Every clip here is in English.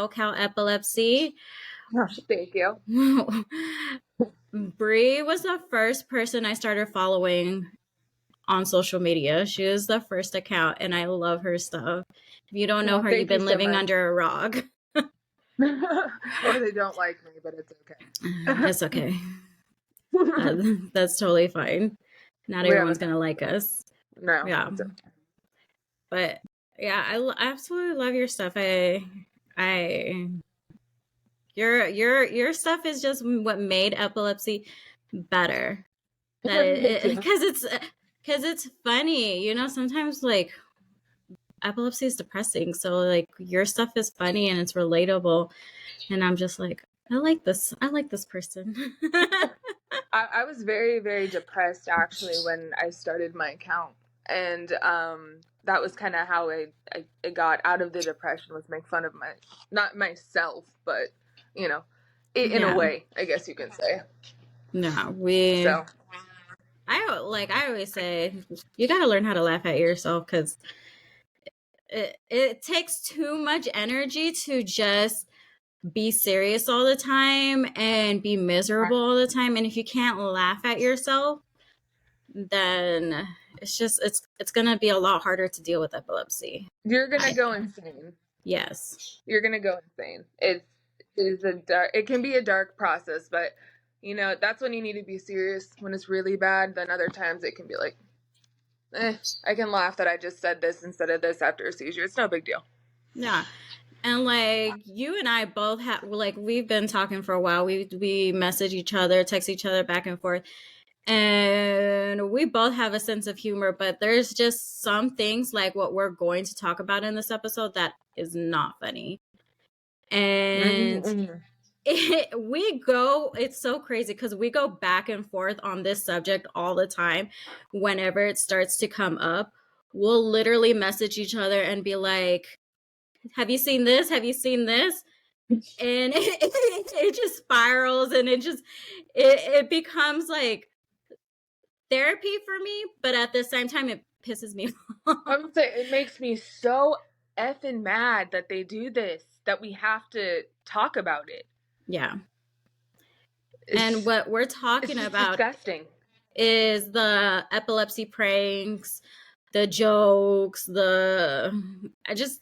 SoCal Epilepsy. Oh, thank you. Bree was the first person I started following on social media. She is the first account, and I love her stuff. If you don't know her, you've been living under a rock. Or they don't like me, but it's okay. It's okay. That's totally fine. Not everyone's gonna like us. No. Yeah. But yeah, I absolutely love your stuff. Your stuff is just what made epilepsy better. That because it's funny, you know. Sometimes like epilepsy is depressing, so like your stuff is funny and it's relatable, and I'm just like, I like this person. I was very, very depressed actually when I started my account, and that was kind of how I got out of the depression, was make fun of not myself, but you know, in a way, I guess you can say. No, I always say, you got to learn how to laugh at yourself, because it takes too much energy to just be serious all the time and be miserable all the time. And if you can't laugh at yourself, then it's gonna be a lot harder to deal with epilepsy. You're gonna go insane. Yes, you're gonna go insane. It can be a dark process, but you know, that's when you need to be serious. When it's really bad, then other times it can be like, I can laugh that I just said this instead of this after a seizure. It's no big deal. Yeah. And like you and I both have, like, we've been talking for a while. We message each other, text each other back and forth, and we both have a sense of humor. But there's just some things, like what we're going to talk about in this episode, that is not funny. And it's so crazy because we go back and forth on this subject all the time. Whenever it starts to come up, we'll literally message each other and be like, have you seen this? Have you seen this? And it just spirals, and it becomes like therapy for me, but at the same time it pisses me off. I'm saying, it makes me so effing mad that they do this, that we have to talk about it. Yeah. And what we're talking about disgusting. Is the epilepsy pranks, the jokes, the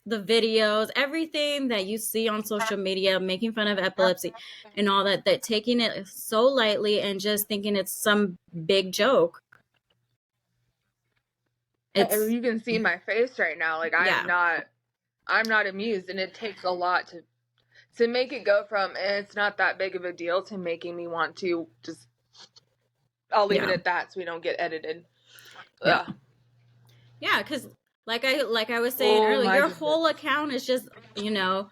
videos, everything that you see on social media making fun of epilepsy and all that taking it so lightly and just thinking it's some big joke. You can see my face right now. Like, I'm not amused, and it takes a lot to make it go from, it's not that big of a deal, to making me want to just, I'll leave it at that so we don't get edited. Yeah. Yeah, because like I was saying earlier, your whole account is just, you know,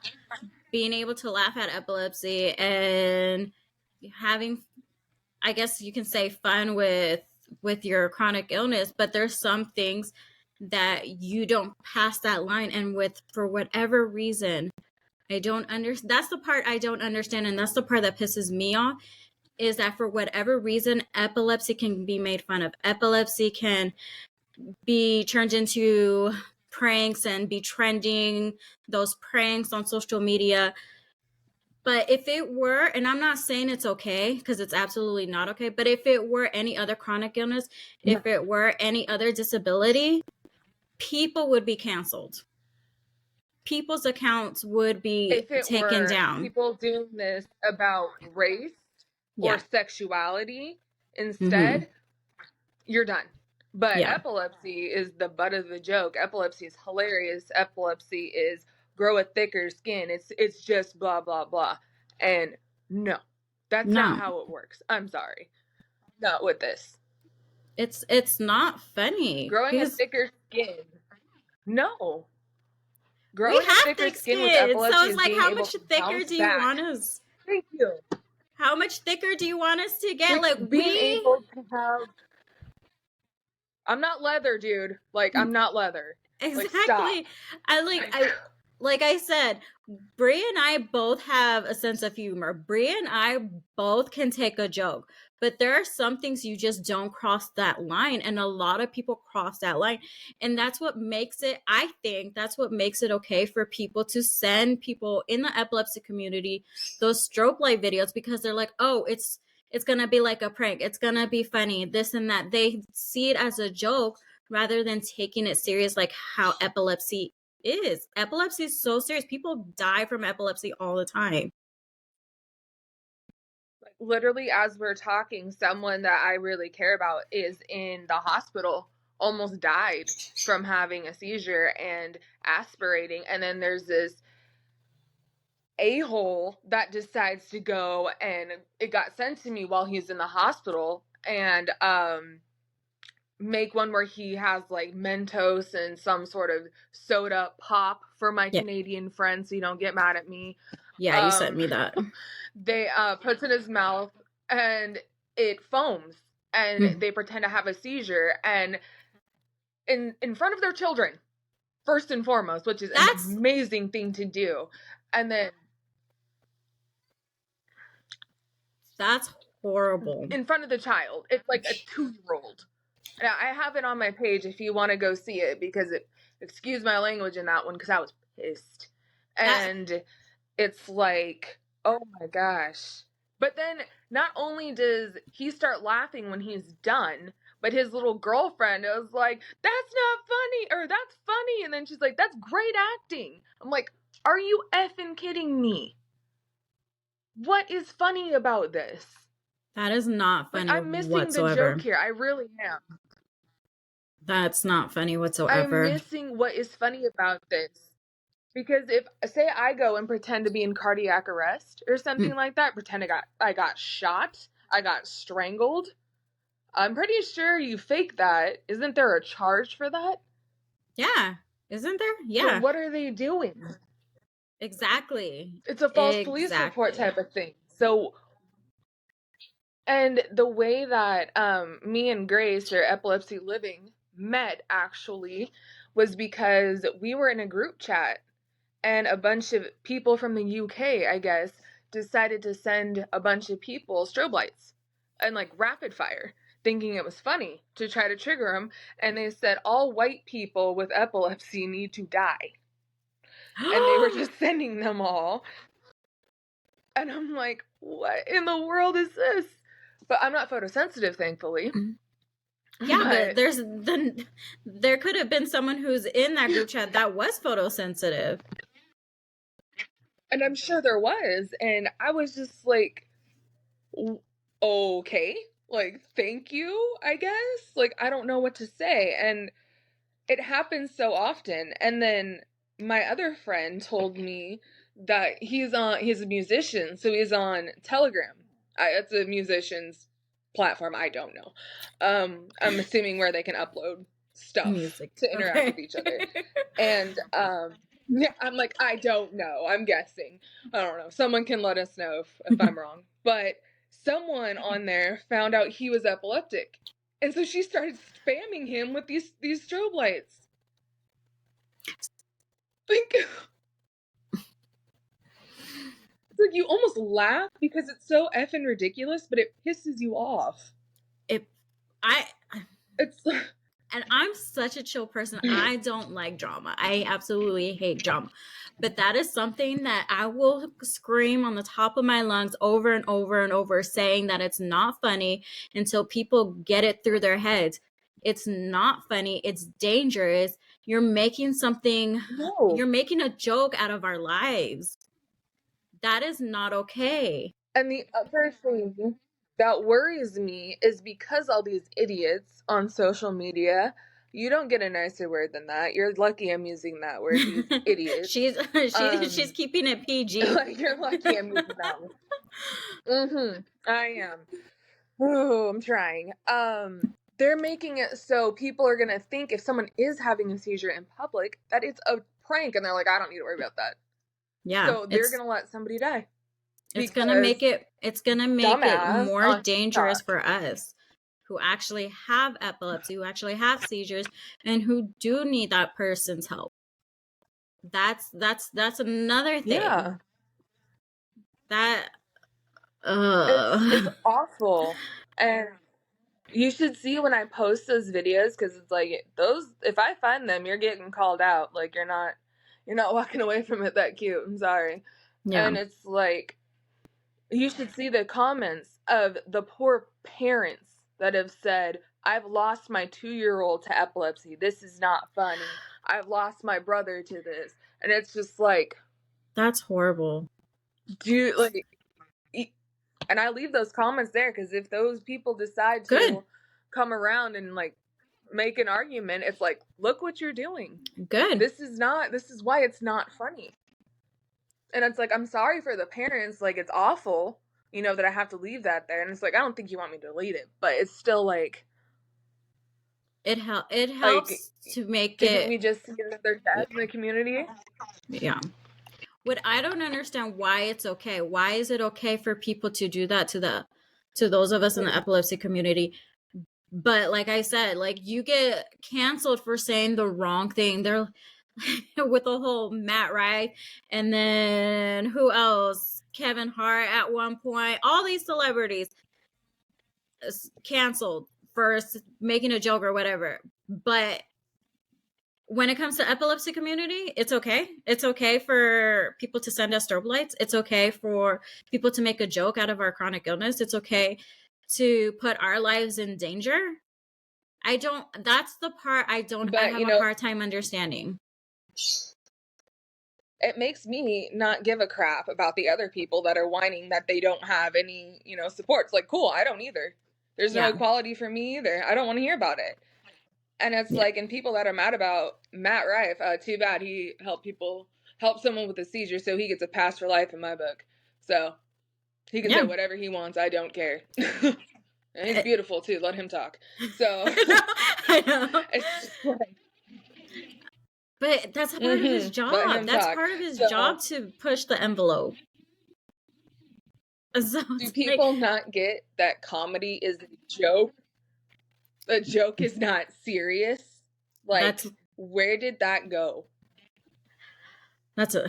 being able to laugh at epilepsy and having, I guess you can say, fun with your chronic illness. But there's some things that you don't pass that line, and for whatever reason, I don't understand. That's the part I don't understand, and that's the part that pisses me off, is that for whatever reason, epilepsy can be made fun of. Epilepsy can be turned into pranks and be trending those pranks on social media. But if it were, and I'm not saying it's okay, because it's absolutely not okay, but if it were any other chronic illness, if it were any other disability, people would be canceled. People's accounts would be taken down. People doing this about race or sexuality instead, you're done. But epilepsy is the butt of the joke. Epilepsy is hilarious. Epilepsy is grow a thicker skin. It's just blah, blah, blah. And no, that's not how it works. I'm sorry. Not with this. It's not funny. Growing a thicker skin. No. We have thick skin. So it's like, how much thicker do you want us? Thank you. How much thicker do you want us to get? Like, being able to have... I'm not leather, dude. Like, I'm not leather. Exactly. Like, like I said, Bree and I both have a sense of humor. Bree and I both can take a joke, but there are some things you just don't cross that line. And a lot of people cross that line. And that's what makes it, I think, that's what makes it okay for people to send people in the epilepsy community those strobe light videos, because they're like, oh, it's going to be like a prank. It's going to be funny, this and that. They see it as a joke rather than taking it serious, like how epilepsy is. Epilepsy is so serious. People die from epilepsy all the time. Like, literally, as we're talking, someone that I really care about is in the hospital, almost died from having a seizure and aspirating. And then there's this a-hole that decides to go, and it got sent to me while he's in the hospital, and make one where he has like Mentos and some sort of soda pop for my Canadian friends, so you don't get mad at me. Yeah, you sent me that. They puts in his mouth and it foams, and they pretend to have a seizure, and in front of their children, first and foremost, which is an amazing thing to do. And then that's horrible. In front of the child. It's like a 2-year-old. Now, I have it on my page if you want to go see it, because excuse my language in that one, because I was pissed. And it's like, oh my gosh. But then not only does he start laughing when he's done, but his little girlfriend was like, that's not funny, or that's funny. And then she's like, that's great acting. I'm like, are you effing kidding me? What is funny about this? That is not funny I'm missing whatsoever. the joke here. I really am. That's not funny whatsoever. I'm missing what is funny about this. Because if, say, I go and pretend to be in cardiac arrest or something like that, pretend I got shot, I got strangled, I'm pretty sure you fake that. Isn't there a charge for that? Yeah. Isn't there? Yeah. So what are they doing? Exactly. It's a false police report type of thing. So, and the way that me and Grace, or Epilepsy Living, met actually was because we were in a group chat, and a bunch of people from the UK, I guess, decided to send a bunch of people strobe lights and like rapid fire, thinking it was funny to try to trigger them. And they said all white people with epilepsy need to die. And they were just sending them all. And I'm like, what in the world is this? But I'm not photosensitive, thankfully. Yeah, but there could have been someone who's in that group chat that was photosensitive. And I'm sure there was. And I was just like, okay, like, thank you, I guess. Like, I don't know what to say. And it happens so often. And then my other friend told me that he's a musician, so he's on Telegram. It's a musician's platform. I don't know. I'm assuming where they can upload stuff music to interact with each other. And yeah, I'm like, I don't know. I'm guessing. I don't know. Someone can let us know if I'm wrong. But someone on there found out he was epileptic. And so she started spamming him with these strobe lights. Like, it's like you almost laugh because it's so effing ridiculous, but it pisses you off. And I'm such a chill person. I don't like drama. I absolutely hate drama. But that is something that I will scream on the top of my lungs over and over and over, saying that it's not funny until people get it through their heads. It's not funny. It's dangerous. You're making you're making a joke out of our lives. That is not okay. And the other thing that worries me is because all these idiots on social media, you don't get a nicer word than that. You're lucky I'm using that word, these idiots. she's keeping it PG. Like, you're lucky I'm using that one. I am. Ooh, I'm trying. They're making it so people are going to think if someone is having a seizure in public that it's a prank, and they're like, I don't need to worry about that. Yeah. So they're going to let somebody die. It's going to make it more dangerous for us who actually have epilepsy, who actually have seizures, and who do need that person's help. That's another thing. Yeah. That it's awful. And you should see when I post those videos, because it's like those, if I find them, you're getting called out. Like you're not walking away from it that cute. I'm sorry. Yeah. And it's like, you should see the comments of the poor parents that have said, I've lost my 2-year-old to epilepsy. This is not funny. I've lost my brother to this. And it's just like, that's horrible. And I leave those comments there, because if those people decide to come around and like make an argument, it's like, look what you're doing. Good. This is why it's not funny. And it's like, I'm sorry for the parents. Like, it's awful, that I have to leave that there. And it's like, I don't think you want me to delete it, but it's still like, it helps to make it. We just see another death in the community. Yeah. What I don't understand, why it's okay. Why is it okay for people to do that to those of us in the epilepsy community? But like I said, like you get canceled for saying the wrong thing. They're with the whole Matt Rife, and then who else? Kevin Hart at one point. All these celebrities canceled for making a joke or whatever. But when it comes to epilepsy community, it's okay. It's okay for people to send us strobe lights. It's okay for people to make a joke out of our chronic illness. It's okay to put our lives in danger. That's the part I have a hard time understanding. It makes me not give a crap about the other people that are whining that they don't have any, support. It's like, cool, I don't either. There's no equality for me either. I don't want to hear about it. And it's like, and people that are mad about Matt Rife, too bad he helped someone with a seizure, so he gets a pass for life in my book. So he can say whatever he wants. I don't care. And he's beautiful too. Let him talk. So I know. It's just like, but that's part of his job. That's part of his job, to push the envelope. So do people not get that comedy is a joke? The joke is not serious. Like, where did that go? That's a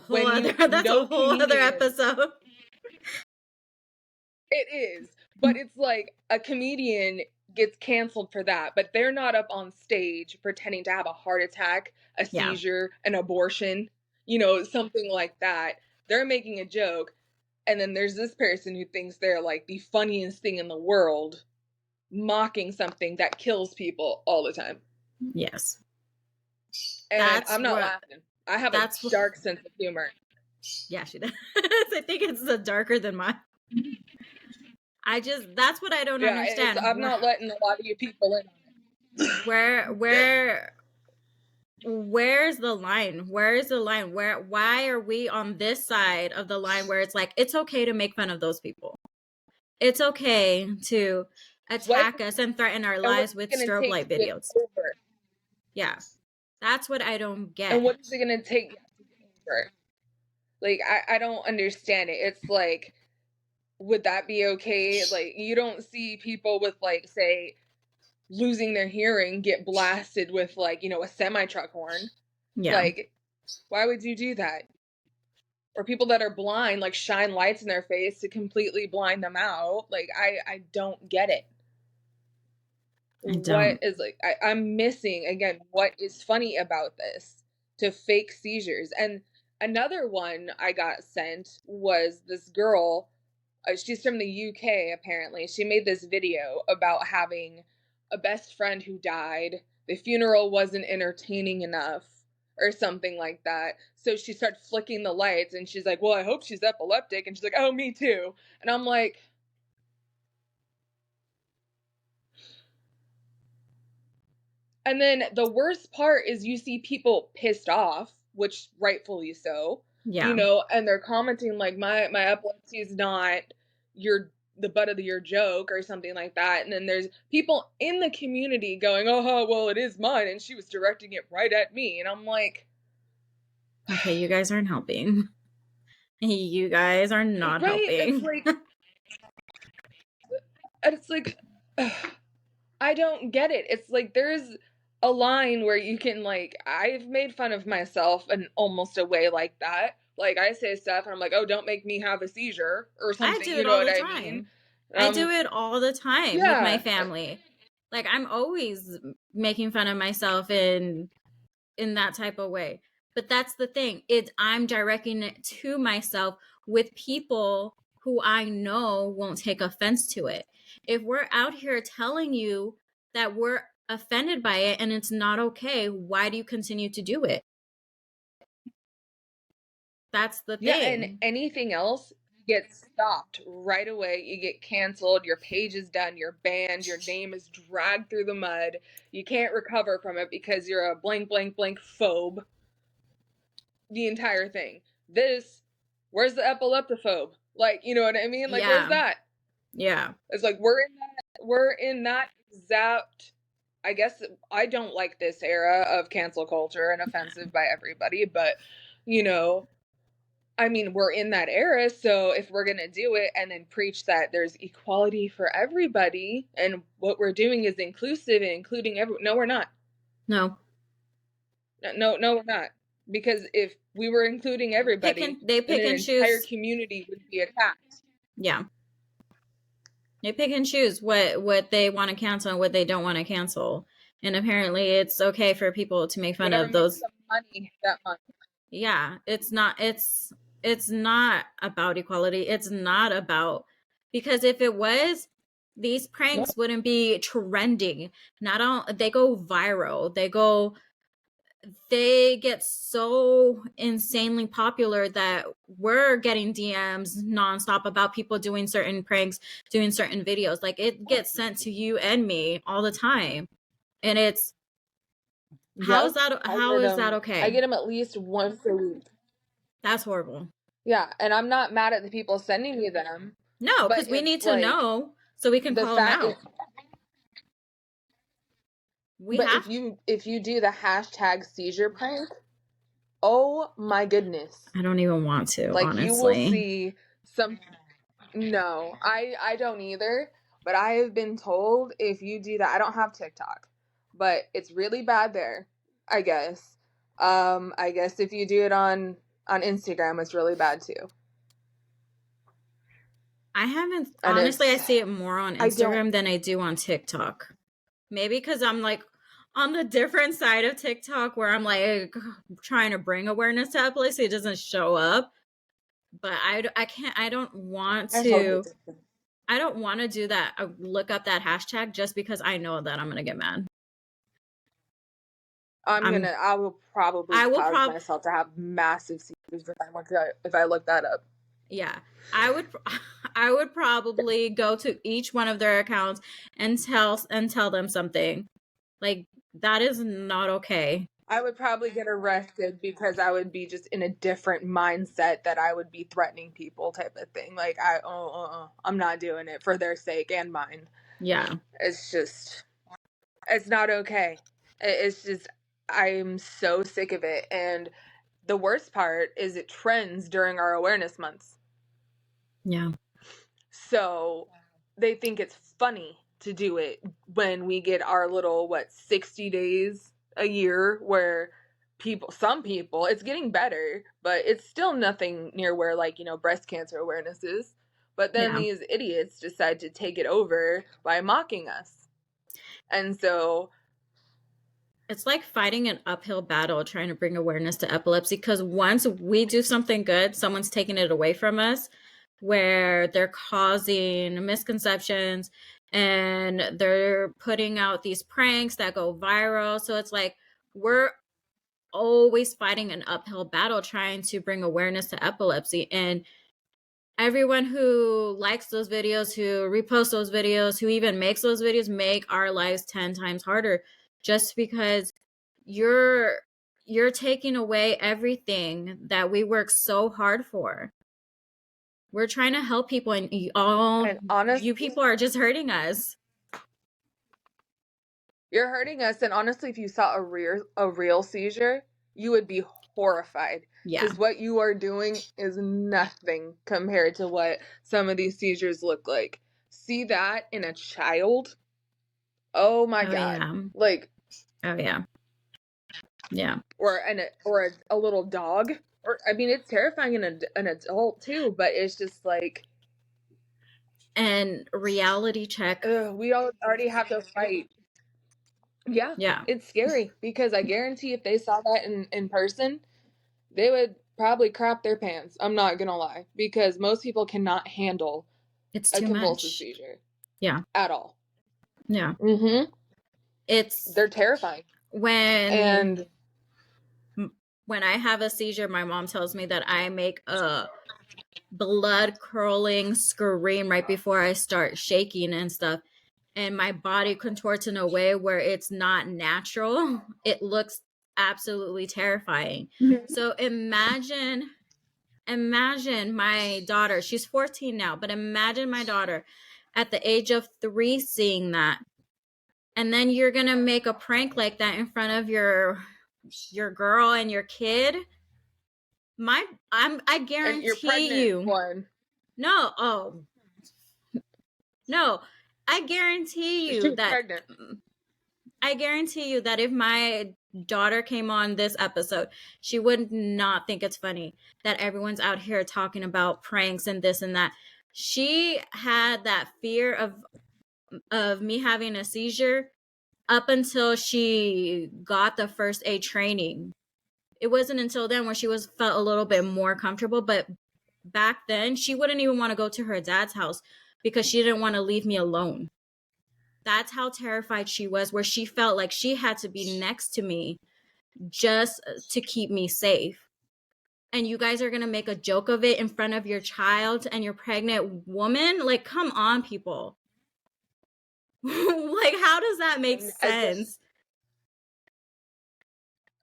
whole other episode. It is. But it's like a comedian gets canceled for that, but they're not up on stage pretending to have a heart attack, a seizure, an abortion, something like that. They're making a joke, and then there's this person who thinks they're like the funniest thing in the world, mocking something that kills people all the time. Yes. And I'm not laughing. I have a dark sense of humor. Yeah, she does. I think it's darker than mine. That's what I don't understand. I'm not letting a lot of you people in on it. Where's the line? Where is the line? Why are we on this side of the line where it's like, it's okay to make fun of those people? It's okay to attack us and threaten our lives with strobe light videos. Yeah. That's what I don't get. And what is it going to take to get over? Like, I don't understand it. It's like, would that be okay? Like, you don't see people with, like, say, losing their hearing get blasted with, like, a semi-truck horn. Yeah. Like, why would you do that? Or people that are blind, like, shine lights in their face to completely blind them out. Like, I don't get it. What is, like, I'm missing, again, what is funny about this to fake seizures. And another one I got sent was this girl. She's from the UK, apparently. She made this video about having a best friend who died. The funeral wasn't entertaining enough or something like that. So she started flicking the lights, and she's like, well, I hope she's epileptic. And she's like, oh, me too. And I'm like, and then the worst part is you see people pissed off, which rightfully so. Yeah. And they're commenting like, my epilepsy is not the butt of your joke or something like that. And then there's people in the community going, oh, well, it is mine, and she was directing it right at me. And I'm like, okay, you guys aren't helping. You guys are not helping. It's like, I don't get it. It's like there's a line where you can, like, I've made fun of myself in almost a way like that. Like, I say stuff and I'm like, oh, don't make me have a seizure or something. I do you it know all what the I time. mean? I do it all the time with my family. Like, I'm always making fun of myself in that type of way. But that's the thing. I'm directing it to myself with people who I know won't take offense to it. If we're out here telling you that we're offended by it and it's not okay, why do you continue to do it? That's the thing. Yeah, and anything else gets stopped right away. You get canceled, your page is done, you're banned, your name is dragged through the mud. You can't recover from it because you're a blank, blank, blank phobe. The entire thing. Where's the epileptophobe? Like, you know what I mean? Like, where's that? Yeah. It's like we're in that exact. I guess I don't like this era of cancel culture and offensive by everybody, but you know, I mean, we're in that era, so if we're going to do it and then preach that there's equality for everybody and what we're doing is inclusive and including everyone, no, we're not. No, we're not. Because if we were including everybody, they pick then an and entire choose. community would be attacked. Yeah. They pick and choose what they want to cancel and what they don't want to cancel. And apparently it's okay for people to make fun of those. Money that month. Yeah, it's not about equality. It's not about, because if it was, these pranks wouldn't be trending. They go viral. They get so insanely popular that we're getting DMs nonstop about people doing certain pranks, doing certain videos. Like, it gets sent to you and me all the time. And it's, how is that okay? I get them at least once a week. That's horrible. Yeah, and I'm not mad at the people sending me them. No, because we need to know so we can call them out. If you do the hashtag seizure prank, oh my goodness. I don't even want to, like, honestly. You will see some. No, I don't either. But I have been told if you do that, I don't have TikTok, but it's really bad there, I guess. I guess if you do it on Instagram, it's really bad too. I haven't, honestly, I see it more on Instagram than I do on TikTok. Maybe because I'm like on the different side of TikTok where I'm like trying to bring awareness to epilepsy. It doesn't show up. But I can't, I don't want to do that. Look up that hashtag just because I know that I'm going to get mad. I will probably cause myself to have massive seizures if I look that up. Yeah, I would probably go to each one of their accounts and tell them something. Like, that is not okay. I would probably get arrested because I would be just in a different mindset that I would be threatening people type of thing. Like, I'm not doing it for their sake and mine. Yeah. It's not okay. It's just, I'm so sick of it. And the worst part is it trends during our awareness months. Yeah. So they think it's funny to do it when we get our little, 60 days a year where some people, it's getting better, but it's still nothing near where, breast cancer awareness is. But then these idiots decide to take it over by mocking us. And so it's like fighting an uphill battle trying to bring awareness to epilepsy, because once we do something good, someone's taking it away from us, where they're causing misconceptions and they're putting out these pranks that go viral. So it's like we're always fighting an uphill battle trying to bring awareness to epilepsy. And everyone who likes those videos, who reposts those videos, who even makes those videos, make our lives 10 times harder, just because you're taking away everything that we work so hard for. We're trying to help people, and honestly, you people are just hurting us. You're hurting us, and honestly, if you saw a real seizure, you would be horrified. Yeah. Because what you are doing is nothing compared to what some of these seizures look like. See that in a child? Oh my God. Yeah. Like, Oh yeah. Yeah. Or a little dog. Or I mean, it's terrifying in an adult too, but it's just like. And reality check. We all already have to fight. Yeah. Yeah. It's scary because I guarantee if they saw that in person, they would probably crap their pants. I'm not gonna lie, because most people cannot handle it's a too convulsive much. seizure. Yeah. At all. Yeah. They're terrifying. When I have a seizure, my mom tells me that I make a blood curdling scream right before I start shaking and stuff. And my body contorts in a way where it's not natural. It looks absolutely terrifying. So imagine my daughter, she's 14 now, but imagine my daughter at the age of 3 seeing that. And then you're going to make a prank like that in front of your girl and your kid. I guarantee and you're pregnant one. No, I guarantee you She's that pregnant. I guarantee you that if my daughter came on this episode, she would not think it's funny that everyone's out here talking about pranks and this and that. She had that fear of me having a seizure up until she got the first aid training. It wasn't until then where she felt a little bit more comfortable, but back then she wouldn't even want to go to her dad's house because she didn't want to leave me alone. That's how terrified she was, where she felt like she had to be next to me just to keep me safe. And you guys are going to make a joke of it in front of your child and your pregnant woman? Like, come on, people. Like, how does that make sense?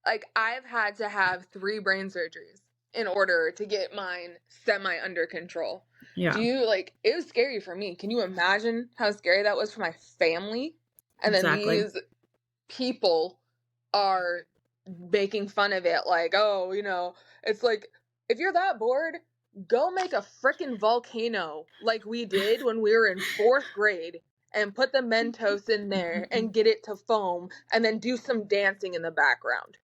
Like, I've had to have 3 brain surgeries in order to get mine semi under control. Yeah. It was scary for me. Can you imagine how scary that was for my family? And then these people are making fun of it, like, oh, it's like, if you're that bored, go make a freaking volcano like we did when we were in 4th grade and put the Mentos in there and get it to foam and then do some dancing in the background.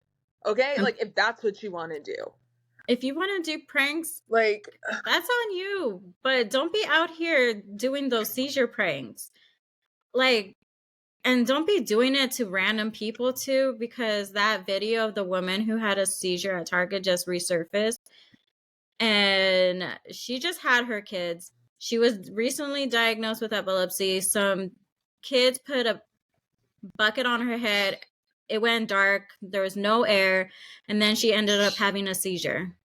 Okay? Like, if that's what you want to do. If you want to do pranks, like, that's on you. But don't be out here doing those seizure pranks. Like, and don't be doing it to random people too, because that video of the woman who had a seizure at Target just resurfaced. And she just had her kids. She was recently diagnosed with epilepsy. Some kids put a bucket on her head. It went dark. There was no air. And then she ended up having a seizure.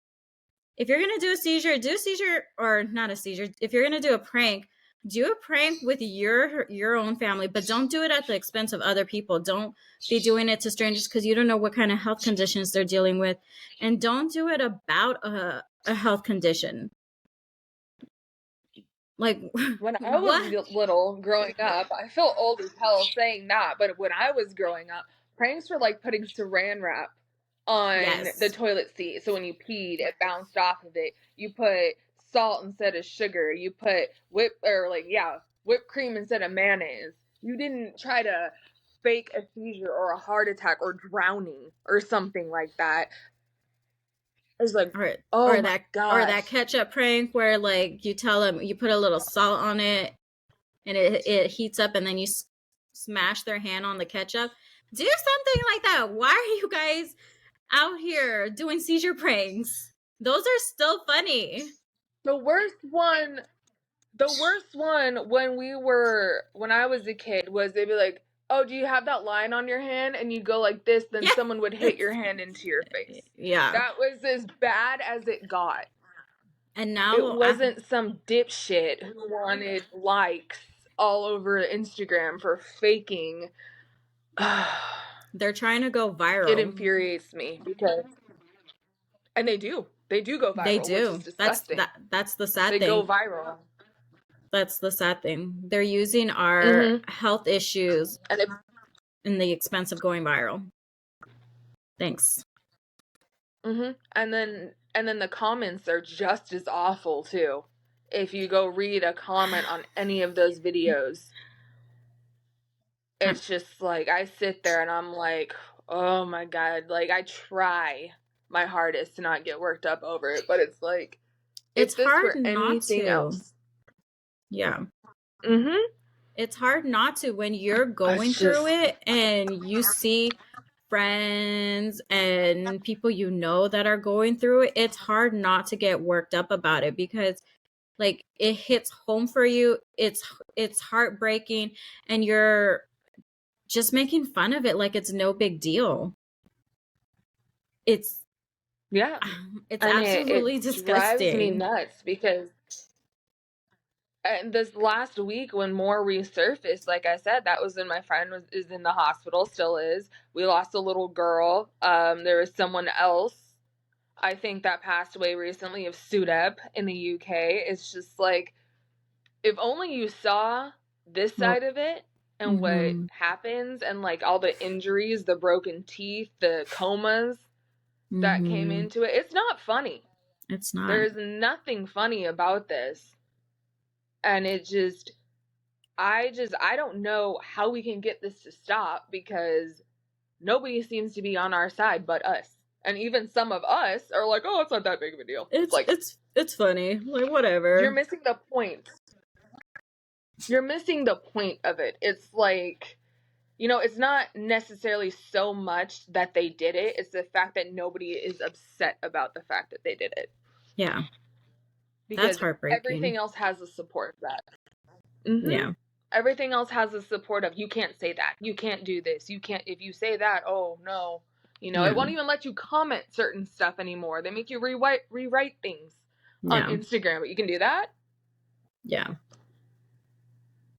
If you're going to do a seizure, or not a seizure. If you're going to do a prank with your own family, but don't do it at the expense of other people. Don't be doing it to strangers because you don't know what kind of health conditions they're dealing with. And don't do it about a health condition. Like, when I was little growing up, I feel old as hell saying that, but when I was growing up, pranks were like putting saran wrap on the toilet seat. So when you peed, it bounced off of it. You put salt instead of sugar. You put whipped cream instead of mayonnaise. You didn't try to fake a seizure or a heart attack or drowning or something like that. It's like, or that ketchup prank where, like, you tell them you put a little salt on it and it heats up and then you smash their hand on the ketchup. Do something like that. Why are you guys out here doing seizure pranks? Those are still funny. The worst one when I was a kid was they'd be like, oh, do you have that line on your hand? And you go like this, then someone would hit your hand into your face. Yeah. That was as bad as it got. And now it wasn't some dipshit who wanted likes all over Instagram for faking. They're trying to go viral. It infuriates me because, and they do go viral. They do. Which is disgusting. That's the sad thing. They go viral. That's the sad thing. They're using our health issues in the expense of going viral. Thanks. And then the comments are just as awful too. If you go read a comment on any of those videos, it's just like, I sit there and I'm like, oh my God, like I try my hardest to not get worked up over it, but it's like, it's if this hard were not anything to. else. Yeah. Mm-hmm. It's hard not to when you're going through it and you see friends and people you know that are going through it. It's hard not to get worked up about it because like it hits home for you. It's heartbreaking and you're just making fun of it like it's no big deal. It's Yeah. it's And absolutely it disgusting. drives me nuts because and this last week when more resurfaced, like I said, that was when my friend is in the hospital, still is. We lost a little girl. There was someone else, I think, that passed away recently of SUDEP in the UK. It's just like, if only you saw this side of it and what happens and like all the injuries, the broken teeth, the comas that came into it. It's not funny. It's not. There's nothing funny about this. And it just, I don't know how we can get this to stop because nobody seems to be on our side but us. And even some of us are like, oh, it's not that big of a deal. It's like, it's funny. Like, whatever. You're missing the point. You're missing the point of it. It's like, you know, it's not necessarily so much that they did it. It's the fact that nobody is upset about the fact that they did it. Yeah. Because that's heartbreaking. Everything else has the support of that. Mm-hmm. Yeah. Everything else has the support of, you can't say that. You can't do this. You can't, if you say that, oh no. You know, it won't even let you comment certain stuff anymore. They make you rewrite things on Instagram, but you can do that? Yeah.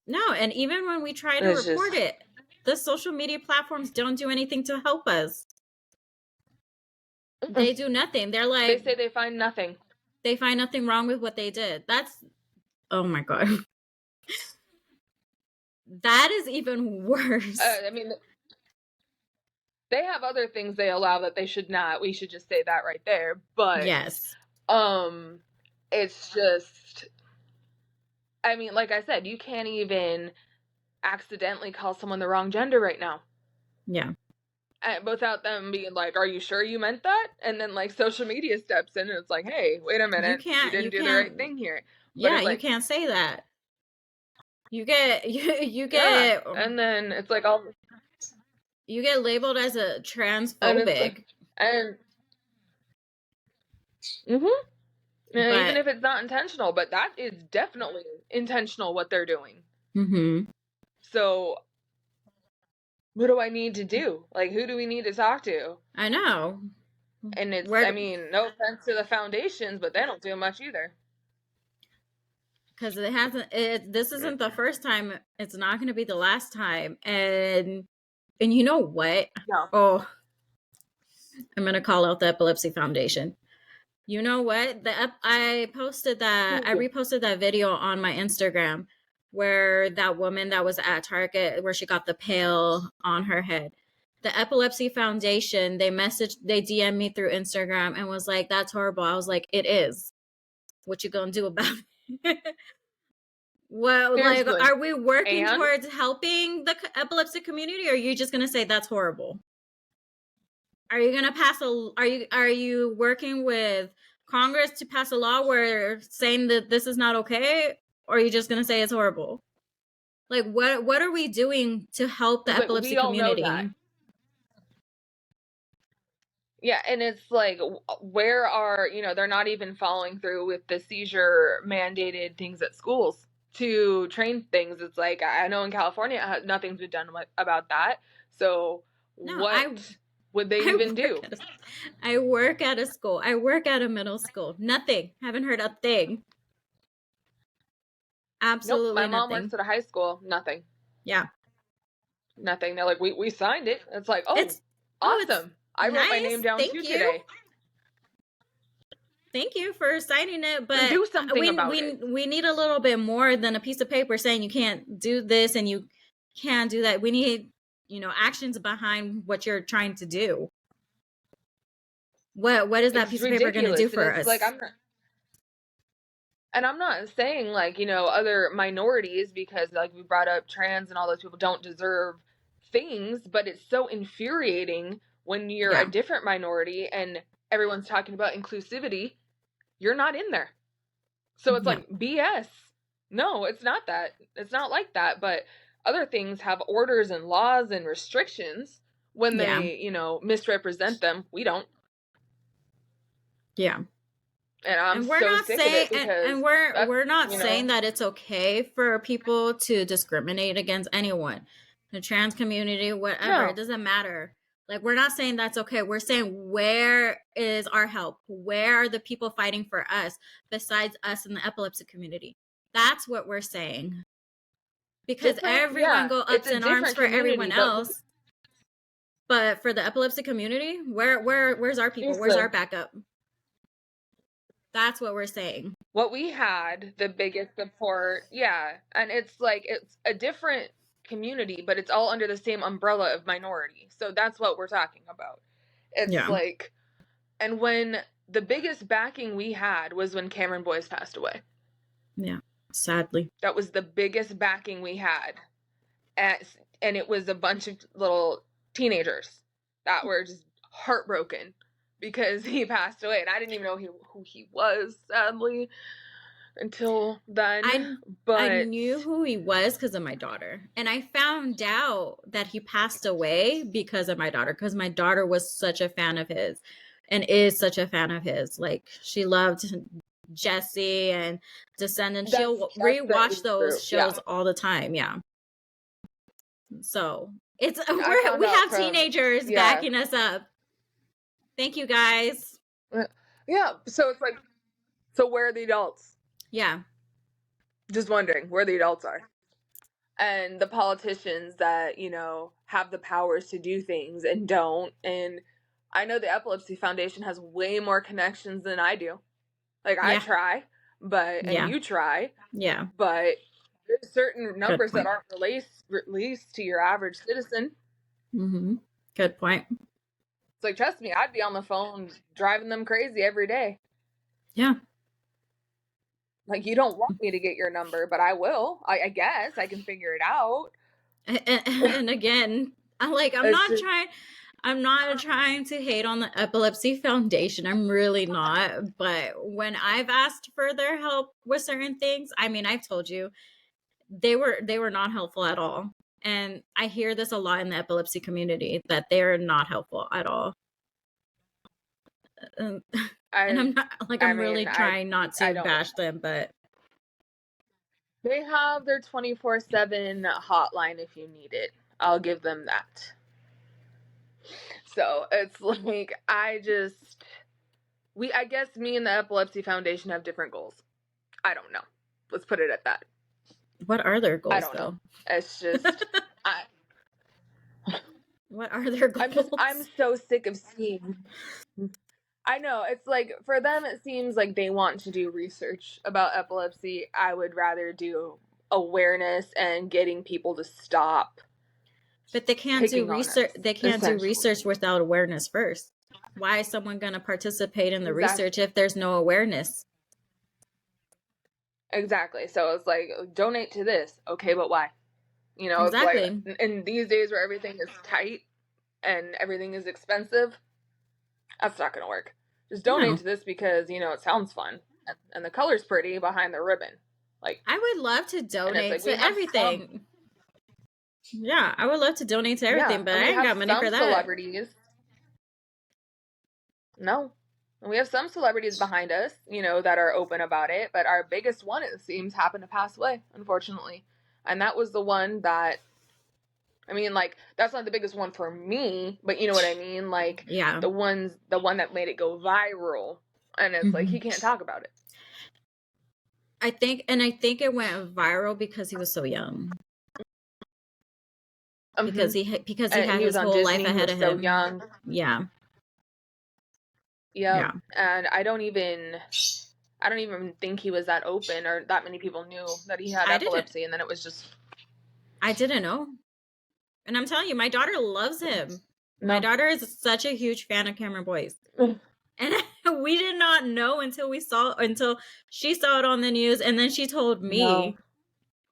No, and even when we try to report it, the social media platforms don't do anything to help us. They do nothing. They're like, they say they find nothing. They find nothing wrong with what they did. That's, oh my God. That is even worse. I mean, they have other things they allow that they should not. We should just say that right there. But yes, it's just, I mean, like I said, you can't even accidentally call someone the wrong gender right now. Yeah. Without them being like, are you sure you meant that? And then like social media steps in and it's like, hey, wait a minute, you didn't do the right thing here. But yeah, like, you can't say that. You get you get and then it's like all you get labeled as a transphobic. And even if it's not intentional, but that is definitely intentional what they're doing. So what do I need to do? Like, who do we need to talk to? I know. And it's, I mean, no offense to the foundations, but they don't do much either. Because it hasn't, this isn't the first time. It's not going to be the last time. And you know what? No. Oh, I'm going to call out the Epilepsy Foundation. You know what? I reposted that video on my Instagram where that woman that was at Target, where she got the pail on her head. The Epilepsy Foundation, they DM'd me through Instagram and was like, that's horrible. I was like, it is. What you gonna do about it? Well, seriously. Like, are we working towards helping the epilepsy community, or are you just gonna say that's horrible? Are you gonna are you working with Congress to pass a law where saying that this is not okay, or are you just gonna say it's horrible? Like, what are we doing to help the epilepsy community? Yeah, and it's like, where are, they're not even following through with the seizure mandated things at schools to train things. It's like, I know in California, nothing's been done about that. So what would they even do? I work at a school. I work at a middle school. Nothing. Haven't heard a thing. Absolutely nothing. My mom works at a high school. Nothing. Yeah. Nothing. They're like, we signed it. It's like, it's awesome. I wrote my name down too today. Thank you for signing it, but do something about it. We need a little bit more than a piece of paper saying you can't do this and you can't do that. We need, actions behind what you're trying to do. What is that piece of paper going to do for us? Like, I'm not saying like, other minorities, because like we brought up trans and all those people don't deserve things, but it's so infuriating when you're a different minority and everyone's talking about inclusivity. You're not in there. So it's like BS. No, it's not that. It's not like that. But other things have orders and laws and restrictions when they, you know, misrepresent them. We don't. Yeah. And I'm so sick of it because and we're not saying that it's okay for people to discriminate against anyone. The trans community, whatever, it doesn't matter. Like, we're not saying that's okay. We're saying, where is our help? Where are the people fighting for us besides us in the epilepsy community? That's what we're saying. Because everyone go ups in arms for everyone else. But for the epilepsy community, where's our people? Where's our backup? That's what we're saying. What we had, the biggest support, and it's like, it's a different community, but it's all under the same umbrella of minority. So that's what we're talking about. It's like, and when the biggest backing we had was when Cameron Boyce passed away. Yeah, sadly. That was the biggest backing we had. And it was a bunch of little teenagers that were just heartbroken because he passed away. And I didn't even know who he was, sadly, until then. I knew who he was because of my daughter. And I found out that he passed away because of my daughter, because my daughter was such a fan of his and is such a fan of his. Like, she loved Jesse and Descendants. She'll rewatch those shows all the time. Yeah. So it's we have teenagers backing us up. Thank you, guys. Yeah. So it's like, so where are the adults? Yeah. Just wondering where the adults are. And the politicians that, you know, have the powers to do things and don't. And I know the Epilepsy Foundation has way more connections than I do. Like, I try, and you try. Yeah. But there's certain numbers that aren't released to your average citizen. Mm-hmm. Good point. It's like, trust me, I'd be on the phone driving them crazy every day. Yeah. Like, you don't want me to get your number, but I will. I guess I can figure it out. And again, I'm not trying to hate on the Epilepsy Foundation. I'm really not. But when I've asked for their help with certain things, I mean, I've told you, they were not helpful at all. And I hear this a lot in the epilepsy community, that they're not helpful at all. And I'm not, like, I'm really trying not to bash them, but they have their 24/7 hotline if you need it. I'll give them that. So it's like, I guess me and the Epilepsy Foundation have different goals. I don't know. Let's put it at that. What are their goals? I don't know. It's just, what are their goals? I'm so sick of seeing. I know, it's like, for them, it seems like they want to do research about epilepsy. I would rather do awareness and getting people to stop. But they can't do research. They can't do research without awareness first. Why is someone going to participate in the research if there's no awareness? Exactly. So it's like, donate to this. Okay, but why? You know, exactly. It's like, in these days where everything is tight and everything is expensive, that's not going to work. Just donate to this because, you know, it sounds fun and the color's pretty behind the ribbon. Like, I would love to donate to everything. Yeah, I would love to donate to everything, but I ain't got money for that. Celebrities. No. We have some celebrities behind us, you know, that are open about it, but our biggest one, it seems, happened to pass away, unfortunately. And that was the one that, I mean, like, that's not the biggest one for me, but you know what I mean? Like, the one that made it go viral, and it's like, he can't talk about it. I think it went viral because he was so young. Because he had his whole life ahead of him. So young. Yeah. Yeah. And I don't even think he was that open, or that many people knew that he had epilepsy. And then it was just, I didn't know. And I'm telling you, my daughter loves him. No. My daughter is such a huge fan of Cameron Boyce. And we did not know until she saw it on the news, and then she told me. No.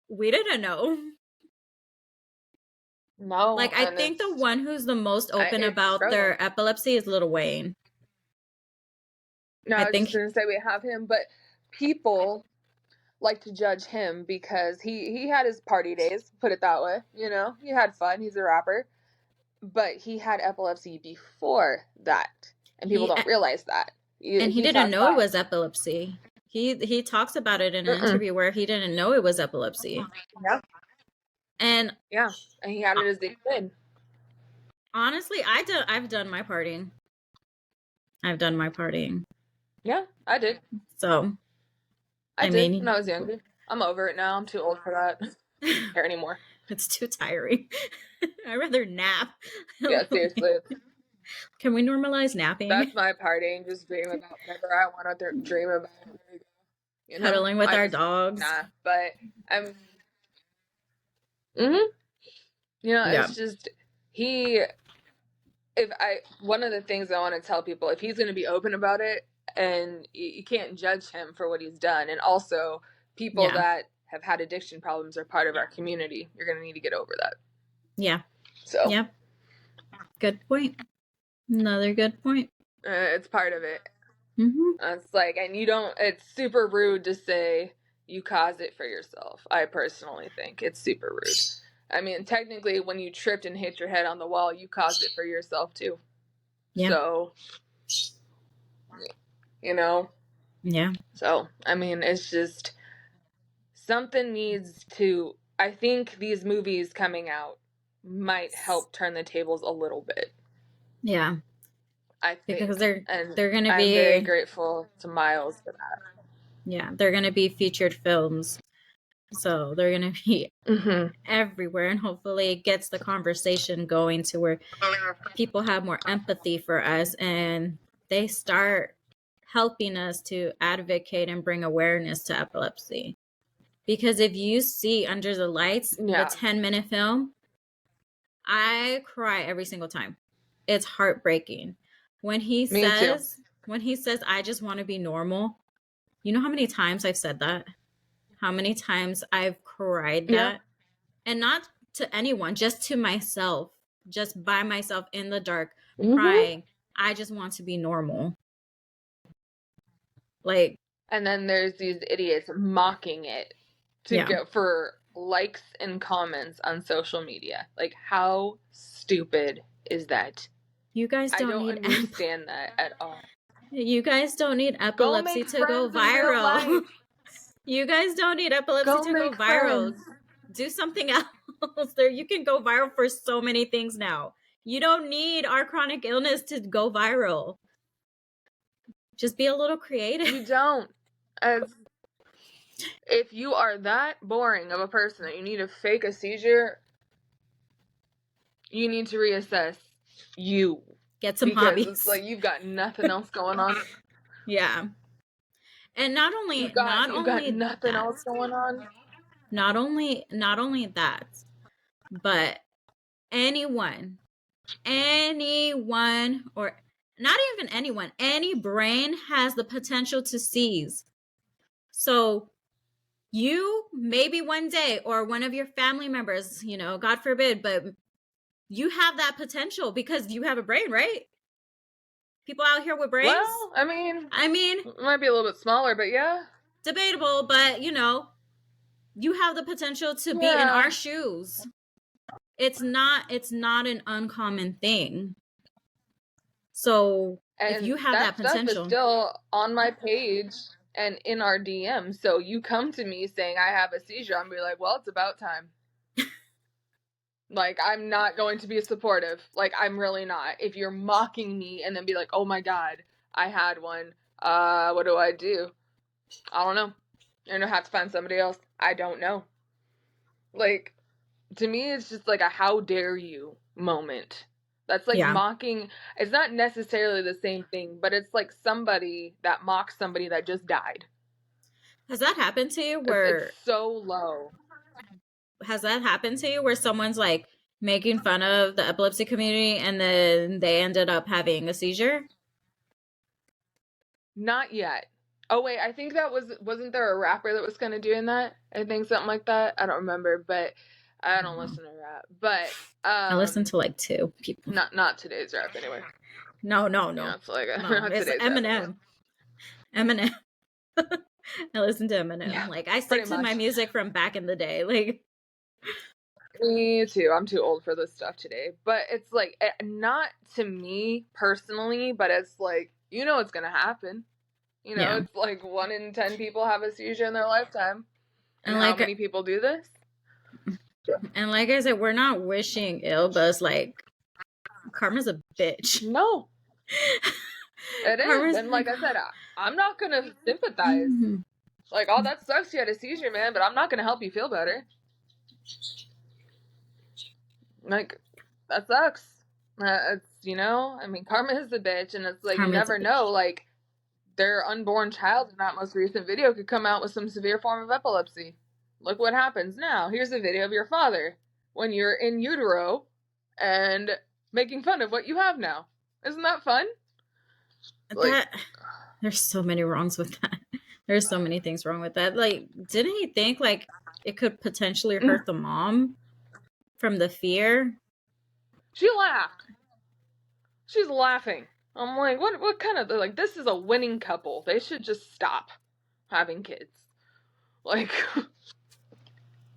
We didn't know. No. Like, I think the one who's the most open about their epilepsy is Lil Wayne. No, I was just going to say we have him, but people like to judge him because he had his party days, put it that way. You know, he had fun. He's a rapper. But he had epilepsy before that. And people don't realize that. And he didn't know it was epilepsy. He talks about it in an interview where he didn't know it was epilepsy. Yeah. And yeah, and he had it as a kid. Honestly, I've done my partying. Yeah, I did. So I did when I was younger. I'm over it now. I'm too old for that. I don't care anymore. It's too tiring. I'd rather nap. Yeah, seriously. Can we normalize napping? That's my partying. Just dream about whatever I want to dream about. You know, cuddling with our dogs. Nah, but I'm. You know, it's just one of the things I want to tell people, if he's going to be open about it, and you can't judge him for what he's done, and also people that have had addiction problems are part of our community. You're going to need to get over that. Yeah. So. Yeah. Good point. Another good point. It's part of it. It's like, and you don't. It's super rude to say you caused it for yourself. I personally think it's super rude. I mean, technically, when you tripped and hit your head on the wall, you caused it for yourself too. Yeah. So, you know. Yeah. So, I mean, it's just something needs to. I think these movies coming out might help turn the tables a little bit. Yeah. I think because they're going to be. I'm very grateful to Miles for that. Yeah, they're going to be featured films. So they're going to be everywhere, and hopefully it gets the conversation going to where people have more empathy for us and they start helping us to advocate and bring awareness to epilepsy. Because if you see Under the Lights, the 10-minute film, I cry every single time. It's heartbreaking. When he says, I just want to be normal, you know how many times I've said that? How many times I've cried that? And not to anyone, just to myself, just by myself in the dark, crying. I just want to be normal. Like, and then there's these idiots mocking it to get for likes and comments on social media. Like, how stupid is that? You guys don't need understand that at all. You guys don't need epilepsy to go viral. You guys don't need epilepsy to go viral. Do something else. You can go viral for so many things now. You don't need our chronic illness to go viral. Just be a little creative. You don't. If you are that boring of a person that you need to fake a seizure, you need to reassess you. Get some hobbies. It's like you've got nothing else going on. Yeah. And not only you've got nothing else going on. Not only that, but anyone, or not even anyone, any brain has the potential to seize. So you maybe one day, or one of your family members, you know, God forbid, but you have that potential because you have a brain, right? People out here with brains. Well, I mean, it might be a little bit smaller, but yeah. Debatable, but you know, you have the potential to be in our shoes. It's not an uncommon thing. So if you have that potential, stuff is still on my page and in our DM. So you come to me saying I have a seizure, I'm be like, well, it's about time. Like, I'm not going to be supportive. Like, I'm really not. If you're mocking me and then be like, oh my God, I had one. What do? I don't know. You're going to have to find somebody else. I don't know. Like, to me, it's just like a how dare you moment. That's like mocking. It's not necessarily the same thing, but it's like somebody that mocks somebody that just died. Has that happened to you where it's so low? Has that happened to you where someone's like making fun of the epilepsy community and then they ended up having a seizure? Not yet. Oh wait, I think that wasn't there a rapper that was kind of doing that? I think something like that. I don't remember, but I don't listen to rap, but I listen to like 2 people. Not today's rap anyway. No. Yeah, it's like not it's today's Eminem. Eminem. I listen to Eminem. Yeah, like I stick to my music from back in the day. Like me too. I'm too old for this stuff today. But it's like not to me personally, but it's like it's gonna happen. It's like 1 in 10 people have a seizure in their lifetime. And how many people do this? And like I said, we're not wishing ill, but it's like karma's a bitch. No. It is. And like I said, I'm not gonna sympathize. Like, oh, that sucks, you had a seizure, man, but I'm not gonna help you feel better. Like, that sucks. It's I mean, karma is a bitch, and it's like you never know. Like, their unborn child in that most recent video could come out with some severe form of epilepsy. Look what happens now. Here's a video of your father when you're in utero and making fun of what you have now. Isn't that fun? Like, there's so many wrongs with that. There's so many things wrong with that. Like, didn't he think like it could potentially hurt the mom from the fear? She laughed. She's laughing. I'm like, what kind of, like, this is a winning couple. They should just stop having kids. Like,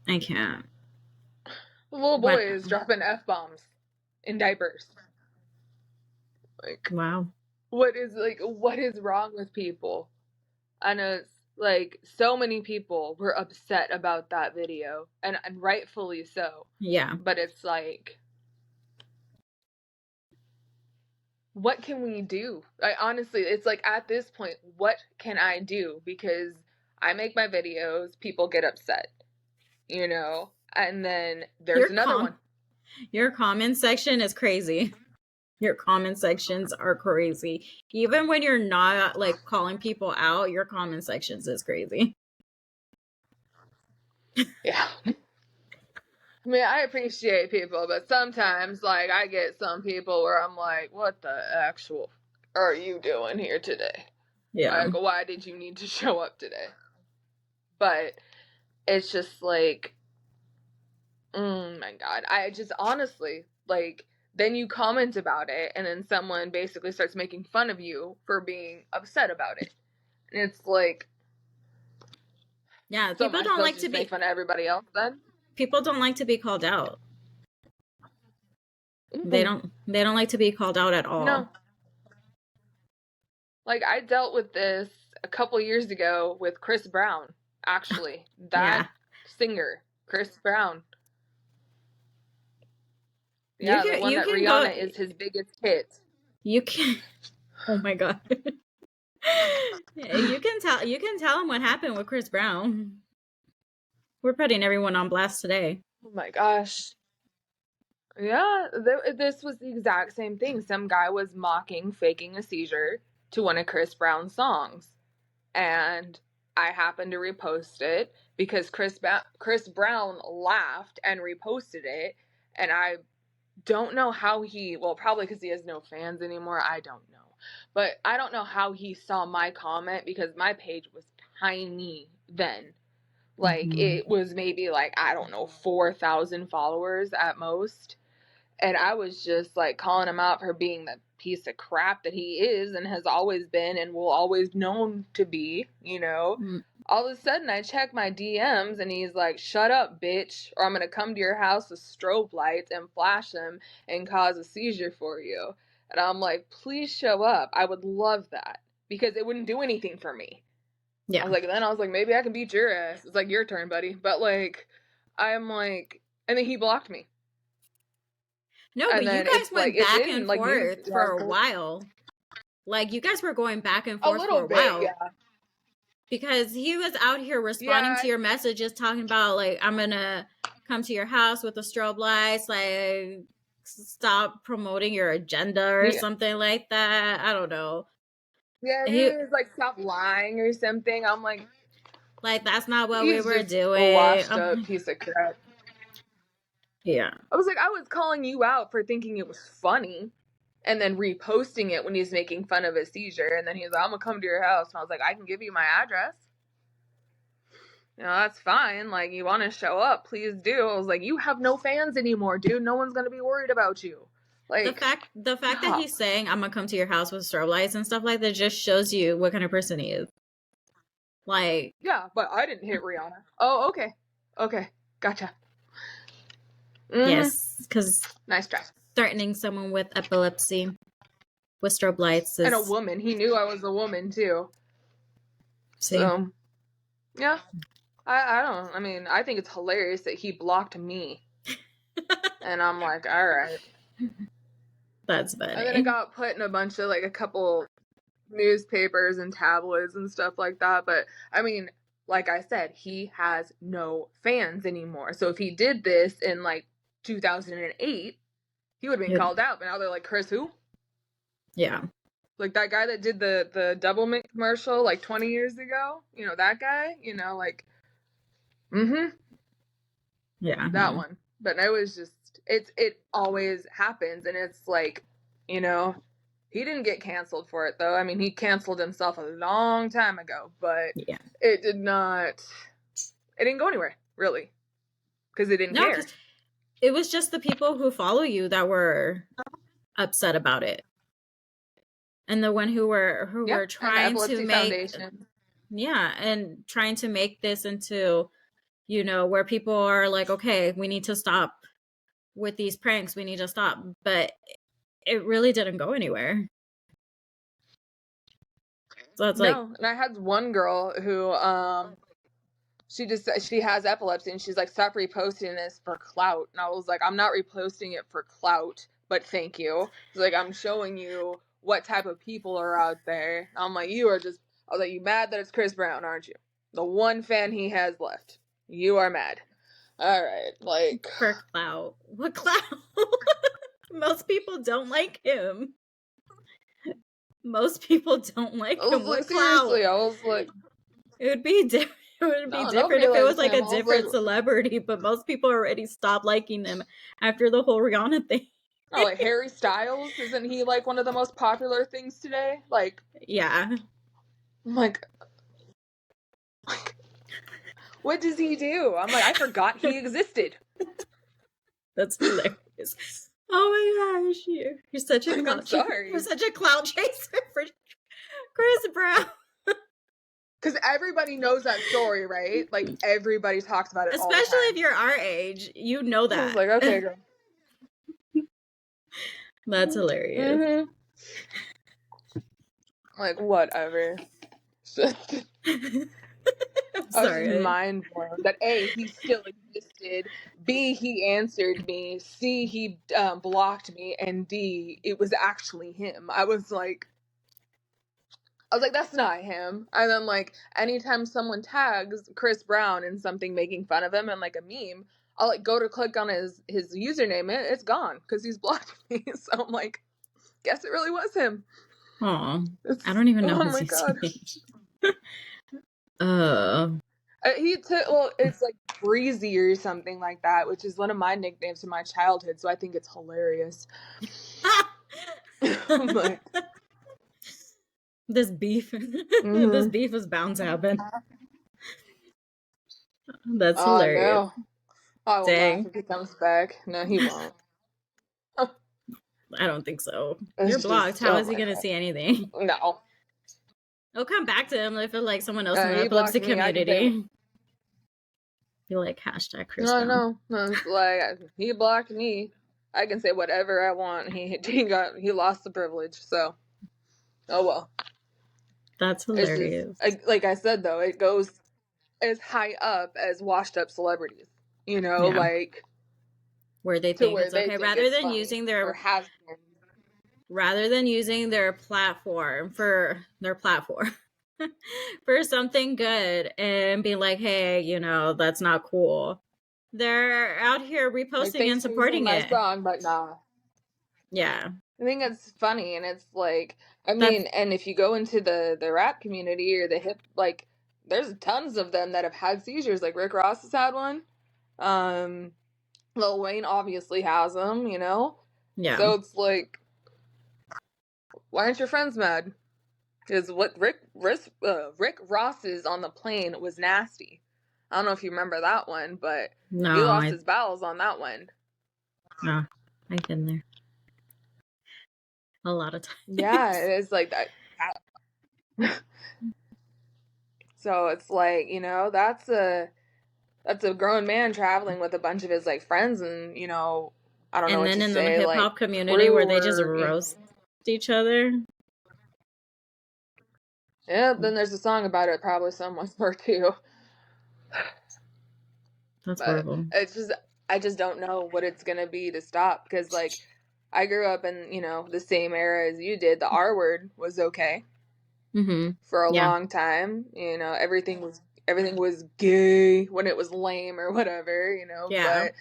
I can't. The little boy is dropping F-bombs in diapers. Like, wow. What is wrong with people? I know it's like so many people were upset about that video, and rightfully so. Yeah. But it's like, what can we do? Honestly, it's like at this point, what can I do? Because I make my videos, people get upset, and then there's another one. Your comment section is crazy. Your comment sections are crazy. Even when you're not like calling people out, your comment sections is crazy. Yeah. I mean, I appreciate people, but sometimes, like, I get some people where I'm like, what the actual are you doing here today? Yeah. Like, why did you need to show up today? But it's just like, oh my God. I just honestly, like, then you comment about it, and then someone basically starts making fun of you for being upset about it. And it's like, yeah, people don't like to make fun of everybody else then? People don't like to be called out. Mm-hmm. They don't like to be called out at all. No. Like, I dealt with this a couple years ago with Chris Brown, actually. That singer, Chris Brown. Yeah, the one that Rihanna is his biggest hit. You can. Oh my God. You can tell him what happened with Chris Brown. We're putting everyone on blast today. Oh my gosh. Yeah, this was the exact same thing. Some guy was faking a seizure to one of Chris Brown's songs. And I happened to repost it because Chris Brown laughed and reposted it. And I don't know how probably because he has no fans anymore. I don't know. But I don't know how he saw my comment because my page was tiny then. Like, it was maybe like, I don't know, 4,000 followers at most. And I was just like calling him out for being the piece of crap that he is and has always been and will always known to be, All of a sudden I check my DMs and he's like, shut up, bitch, or I'm going to come to your house with strobe lights and flash them and cause a seizure for you. And I'm like, please show up. I would love that because it wouldn't do anything for me. Yeah. I was like, maybe I can beat your ass. It's like, your turn, buddy. But like, I'm like, and then he blocked me. No, but you guys went back and forth for a while. Like, you guys were going back and forth for a while. Yeah. Because he was out here responding to your messages, talking about, like, I'm going to come to your house with the strobe lights, like, stop promoting your agenda or something like that. I don't know. Yeah, he was like, stop lying or something. I'm like, that's not what we were doing. A washed up piece of crap. Yeah. I was like, I was calling you out for thinking it was funny and then reposting it when he's making fun of a seizure. And then he's like, I'm going to come to your house. And I was like, I can give you my address. You know, that's fine. Like, you want to show up, please do. I was like, you have no fans anymore, dude. No one's gonna be worried about you. Like, the fact that he's saying I'm gonna come to your house with strobe lights and stuff like that just shows you what kind of person he is. Like, yeah, but I didn't hit Rihanna. Oh, okay, gotcha. Yes, because nice try. Threatening someone with epilepsy with strobe lights is... And a woman. He knew I was a woman too. See? So, yeah. I mean, I think it's hilarious that he blocked me. And I'm like, all right. That's funny. And then it got put in a couple newspapers and tabloids and stuff like that. But, I mean, like I said, he has no fans anymore. So if he did this in, 2008, he would have been called out. But now they're like, Chris who? Yeah. Like that guy that did the Double Mint commercial 20 years ago. You know, that guy, Yeah. That one. But it was just, it always happens. And it's like, he didn't get canceled for it though. I mean, he canceled himself a long time ago, but it didn't go anywhere, really. Because it didn't care. It was just the people who follow you that were upset about it. And the one who were trying to make Foundation. And trying to make this into, where people are like, okay, we need to stop with these pranks, we need to stop. But it really didn't go anywhere. So it's and I had one girl who she has epilepsy and she's like, stop reposting this for clout. And I was like, I'm not reposting it for clout, but thank you. It's like, I'm showing you what type of people are out there. I'm like, I was like, you mad that it's Chris Brown, aren't you? The one fan he has left. You are mad. All right, for clout. What clout? Most people don't like him. Most people don't like him. What seriously, I was like, it would be different. It would be different if it was like a different celebrity, but most people already stopped liking him after the whole Rihanna thing. Oh, like Harry Styles, isn't he one of the most popular things today? Yeah. I'm like, what does he do? I'm like, I forgot he existed. That's hilarious. Oh my gosh, you're such a clout chaser. You're such a clout chaser for Chris Brown. Because everybody knows that story, right? Everybody talks about it. Especially all the time. If you're our age, you know that. I was like, okay, girl. That's hilarious. Mm-hmm. Whatever. I was just mind blown that A, he still existed, B, he answered me, C, he blocked me, and D, it was actually him. I was like, that's not him. And then anytime someone tags Chris Brown in something making fun of him and a meme, I'll go to click on his username and it's gone because he's blocked me. So I'm like, guess it really was him. Oh, I don't even know his username. It's Breezy or something like that, which is one of my nicknames from my childhood, so I think it's hilarious. This beef this beef is bound to happen. That's hilarious. No. I will laugh if he comes back. No, he won't. I don't think so. You're blocked. How is he gonna see anything? No. It'll come back to him if it's someone else in the epilepsy community. You hashtag Chris Brown. No. He blocked me. I can say whatever I want. He lost the privilege, so oh well. That's hilarious. Like I said though, it goes as high up as washed up celebrities. Where they think it's okay, rather than using their platform for for something good and being like, hey, that's not cool. They're out here reposting and supporting it. Song, but nah. Yeah. I think it's funny, and it's and if you go into the rap community or the hip, there's tons of them that have had seizures. Rick Ross has had one. Lil Wayne obviously has them, Yeah. So it's why aren't your friends mad? Because what Rick Ross's on the plane was nasty. I don't know if you remember that one, but no, he lost his bowels on that one. No, I've been there a lot of times. Yeah, it is like that. So it's like, you know, that's a grown man traveling with a bunch of his like friends, and you know, I don't know what to say. And then in the hip hop like, community where they just roast each other. Yeah, then there's a song about it probably somewhere too. That's But horrible. it's just, I just don't know what it's gonna be to stop, because like I grew up in, you know, the same era as you did. The R word was okay for a long time. You know, everything was gay when it was lame or whatever, you know. Yeah. But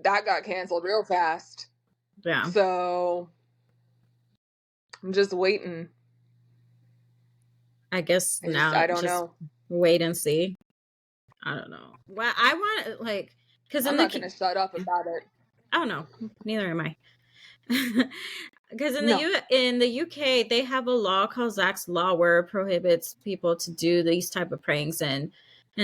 that got canceled real fast. Yeah. So I'm just waiting. I guess now I don't know. Wait and see. I don't know. Well, I want like because I'm not gonna shut up about it. Oh no, neither am I. Because in the UK they have a law called Zach's Law where it prohibits people to do these type of pranks and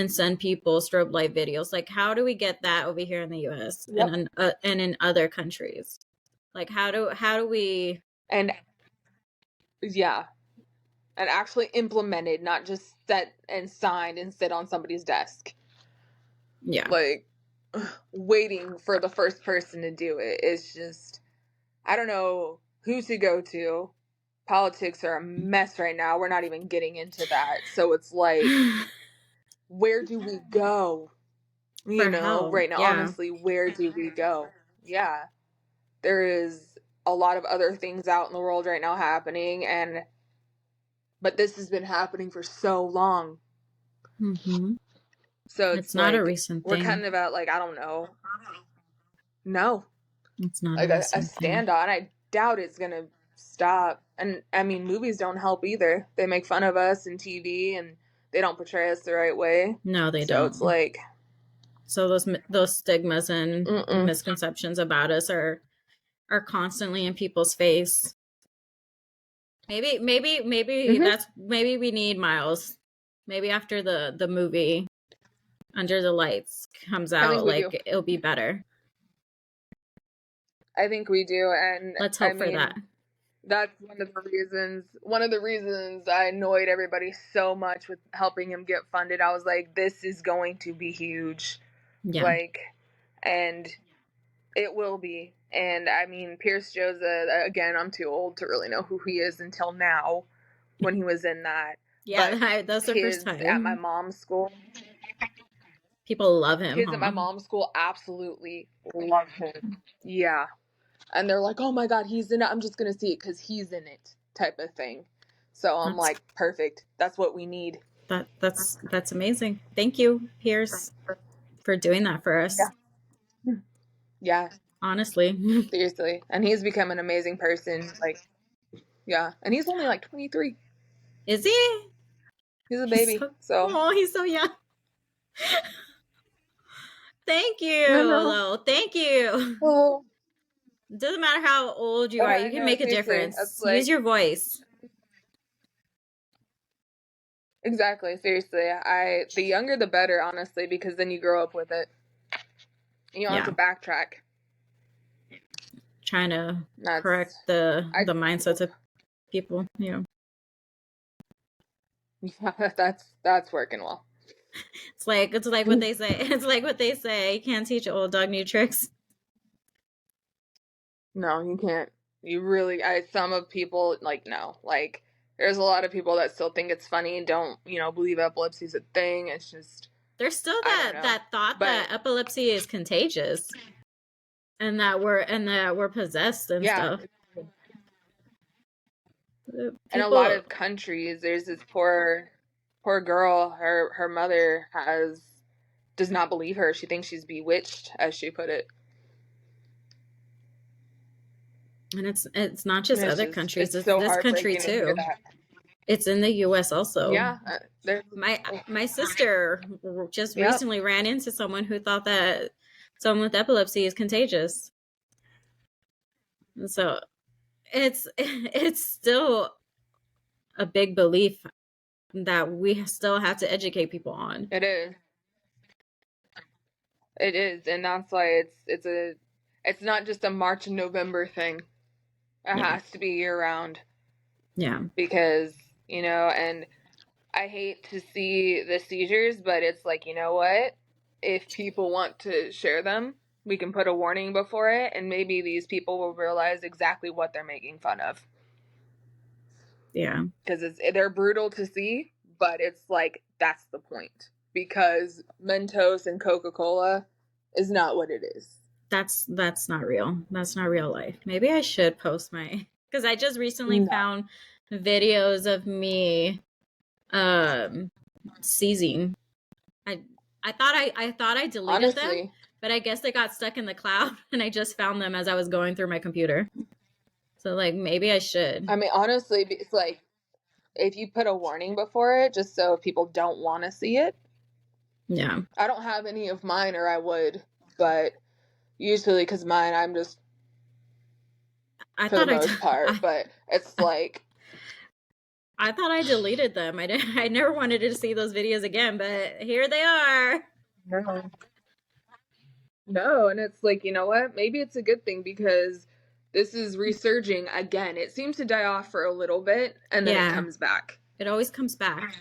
send people strobe light videos. Like, how do we get that over here in the US and in other countries? Like, how do we and actually implemented, not just set and signed and sit on somebody's desk. Yeah. Like, waiting for the first person to do it is just, I don't know who to go to. Politics are a mess right now. We're not even getting into that. So it's like, where do we go? You know, help. right now, honestly, where do we go? Yeah. There is a lot of other things out in the world right now happening, but this has been happening for so long. So it's not like, a recent thing. We're kind of at like, I don't know. No. It's not like a standoff. I doubt it's going to stop. And I mean, movies don't help either. They make fun of us in TV and they don't portray us the right way. No, they don't. So it's like, so those stigmas and misconceptions about us are constantly in people's face. Maybe maybe we need Miles. Maybe after the movie Under the Lights comes out, like it'll be better. I think we do, and let's hope for that. That's one of the reasons I annoyed everybody so much with helping him get funded. I was like, this is going to be huge. Yeah. Like, and it will be. And I mean, Pierce Joseph, again, I'm too old to really know who he is until now when he was in that. Yeah, that's the first time. At my mom's school, people love him. Kids at my mom's school absolutely love him. Yeah. And they're like, oh my God, he's in it. I'm just going to see it because he's in it, type of thing. So I'm like, perfect. That's what we need. That's amazing. Thank you, Pierce, for doing that for us. Yeah. Honestly. Seriously. And he's become an amazing person. Like, yeah. And he's only like 23. Is he? He's a baby. Oh, he's so young. Thank you, though. Thank you. Well, doesn't matter how old you are. You can make a difference. Use your voice. Exactly. Seriously. The younger the better, honestly, because then you grow up with it. You don't have to backtrack. Trying to correct the mindsets of people, you know. Yeah, that's working well. It's like what they say. It's like what they say. You can't teach an old dog new tricks. No, you can't. You really, some of people, like, no. Like, there's a lot of people that still think it's funny and don't, you know, believe epilepsy is a thing. It's just, there's still that thought that epilepsy is contagious and that we're possessed and stuff. In a lot of countries, there's this poor girl. Her mother does not believe her. She thinks she's bewitched, as she put it. And it's not just other countries. It's so this country too. It's in the U.S. also. Yeah. My sister just recently ran into someone who thought that someone with epilepsy is contagious. And so it's still a big belief that we still have to educate people on. It is. It is, and that's why it's not just a March and November thing. It has to be year round. Yeah. Because, and I hate to see the seizures, but it's like, you know what? If people want to share them, we can put a warning before it, and maybe these people will realize exactly what they're making fun of. Yeah. Because they're brutal to see, but it's like, that's the point. Because Mentos and Coca-Cola is not what it is. That's not real. That's not real life. Maybe I should post because I just recently found videos of me seizing. I thought I deleted them, but I guess they got stuck in the cloud and I just found them as I was going through my computer. So like maybe I should. I mean, honestly, it's like if you put a warning before it, just so people don't want to see it. Yeah. I don't have any of mine, or I would, but usually because mine, I'm just for the most part. But it's like I thought I deleted them. I never wanted to see those videos again, but here they are. No, and it's like, you know what? Maybe it's a good thing because this is resurging again. It seems to die off for a little bit and then it comes back. It always comes back.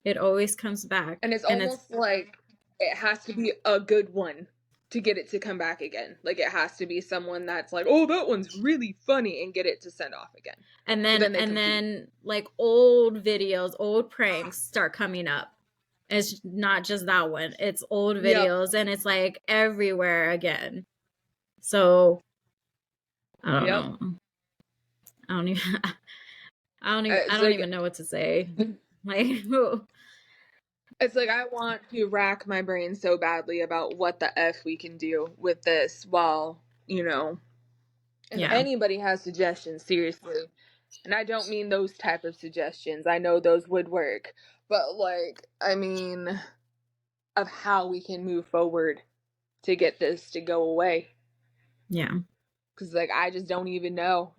It always comes back. And it's almost like it has to be a good one to get it to come back again. Like it has to be someone that's like, oh, that one's really funny, and get it to send off again. And then like old videos, old pranks start coming up. It's not just that one. It's old videos and it's like everywhere again. So I don't know. I don't even know what to say. Like it's like I want to rack my brain so badly about what the F we can do with this while, if anybody has suggestions, seriously. And I don't mean those type of suggestions. I know those would work. But like, I mean of how we can move forward to get this to go away. Yeah. Because like I just don't even know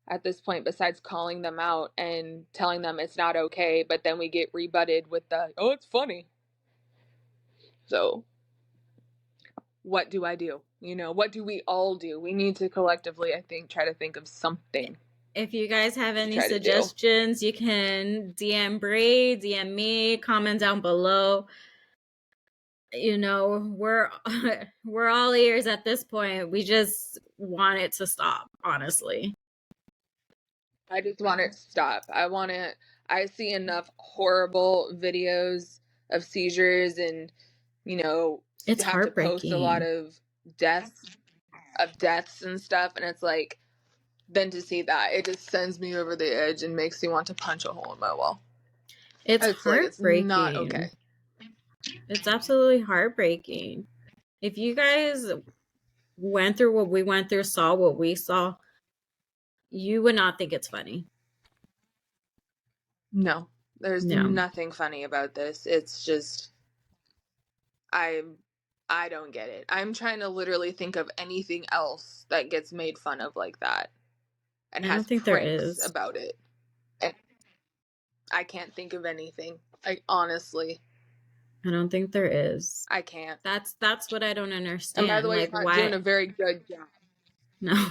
at this point, besides calling them out and telling them it's not okay, but then we get rebutted with oh, it's funny. So what do I do? What do we all do? We need to collectively, I think, try to think of something. If you guys have any suggestions, you can DM Bree, DM me, comment down below. We're all ears at this point. We just want it to stop, honestly. I just want it to stop. I see enough horrible videos of seizures and, it's have to post a lot of deaths and stuff. And it's like, then to see that, it just sends me over the edge and makes me want to punch a hole in my wall. It's heartbreaking. Like, it's not okay. It's absolutely heartbreaking. If you guys went through what we went through, saw what we saw, you would not think it's funny. No, there's nothing funny about this. It's just, I don't get it. I'm trying to literally think of anything else that gets made fun of like that and has pranks about it. And I can't think of anything. Honestly. I don't think there is. I can't. That's what I don't understand. And by the way, you're not doing a very good job. No.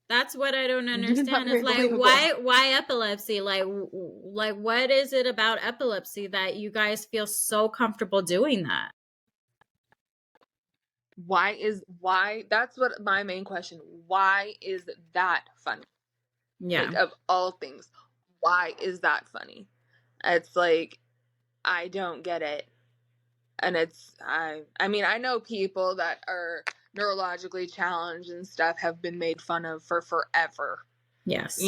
That's what I don't understand. It's like, why epilepsy? Like what is it about epilepsy that you guys feel so comfortable doing that? That's what my main question. Why is that funny? Yeah. Like, of all things, why is that funny? It's like, I don't get it. And I mean, I know people that are neurologically challenged and stuff have been made fun of for forever. Yes.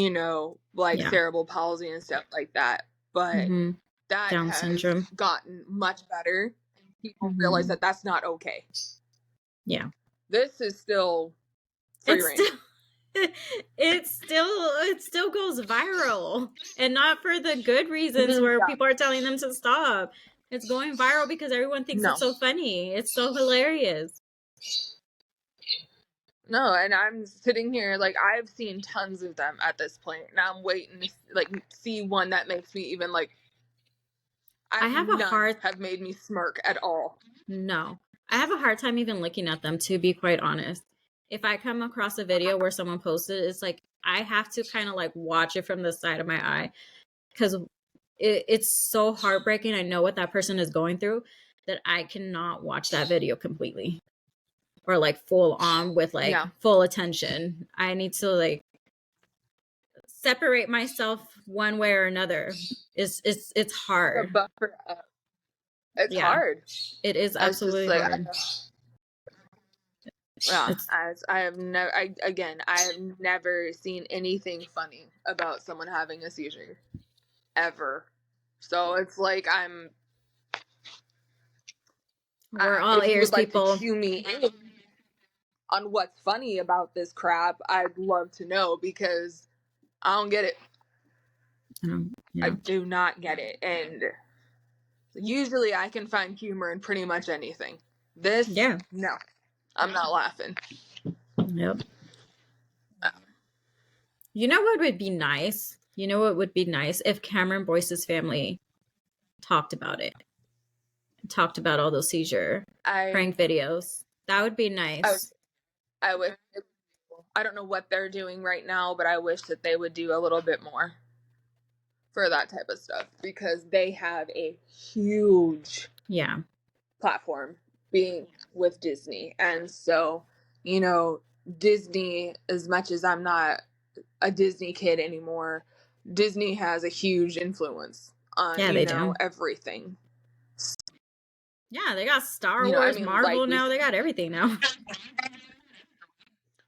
Like cerebral palsy and stuff like that. But that Down syndrome gotten much better. People realize that that's not okay. Yeah. This is still free reign. It still goes viral, and not for the good reasons where people are telling them to stop. It's going viral because everyone thinks it's so funny. It's so hilarious. No, and I'm sitting here like I've seen tons of them at this point. Now I'm waiting to see one that makes me even like I have a hard have made me smirk at all. No. I have a hard time even looking at them, to be quite honest. If I come across a video where someone posted, it's like I have to kind of like watch it from the side of my eye, because it's so heartbreaking. I know what that person is going through, that I cannot watch that video completely or like full on with like full attention. I need to like separate myself one way or another. It's hard. Buffer up. It's hard. It is absolutely hard. Yeah, as I have never, I have never seen anything funny about someone having a seizure, ever. So it's like we're all ears, people. Like to cue me in on what's funny about this crap, I'd love to know, because I don't get it. I do not get it, and usually I can find humor in pretty much anything. This, no, I'm not laughing. Yep. You know what would be nice? You know what would be nice? If Cameron Boyce's family talked about it. Talked about all those seizure prank videos. That would be nice. I don't know what they're doing right now, but I wish that they would do a little bit more for that type of stuff, because they have a huge platform being with Disney. And so, you know, Disney, as much as I'm not a Disney kid anymore, Disney has a huge influence on everything. Yeah, they got Star Wars, Marvel now. They got everything now.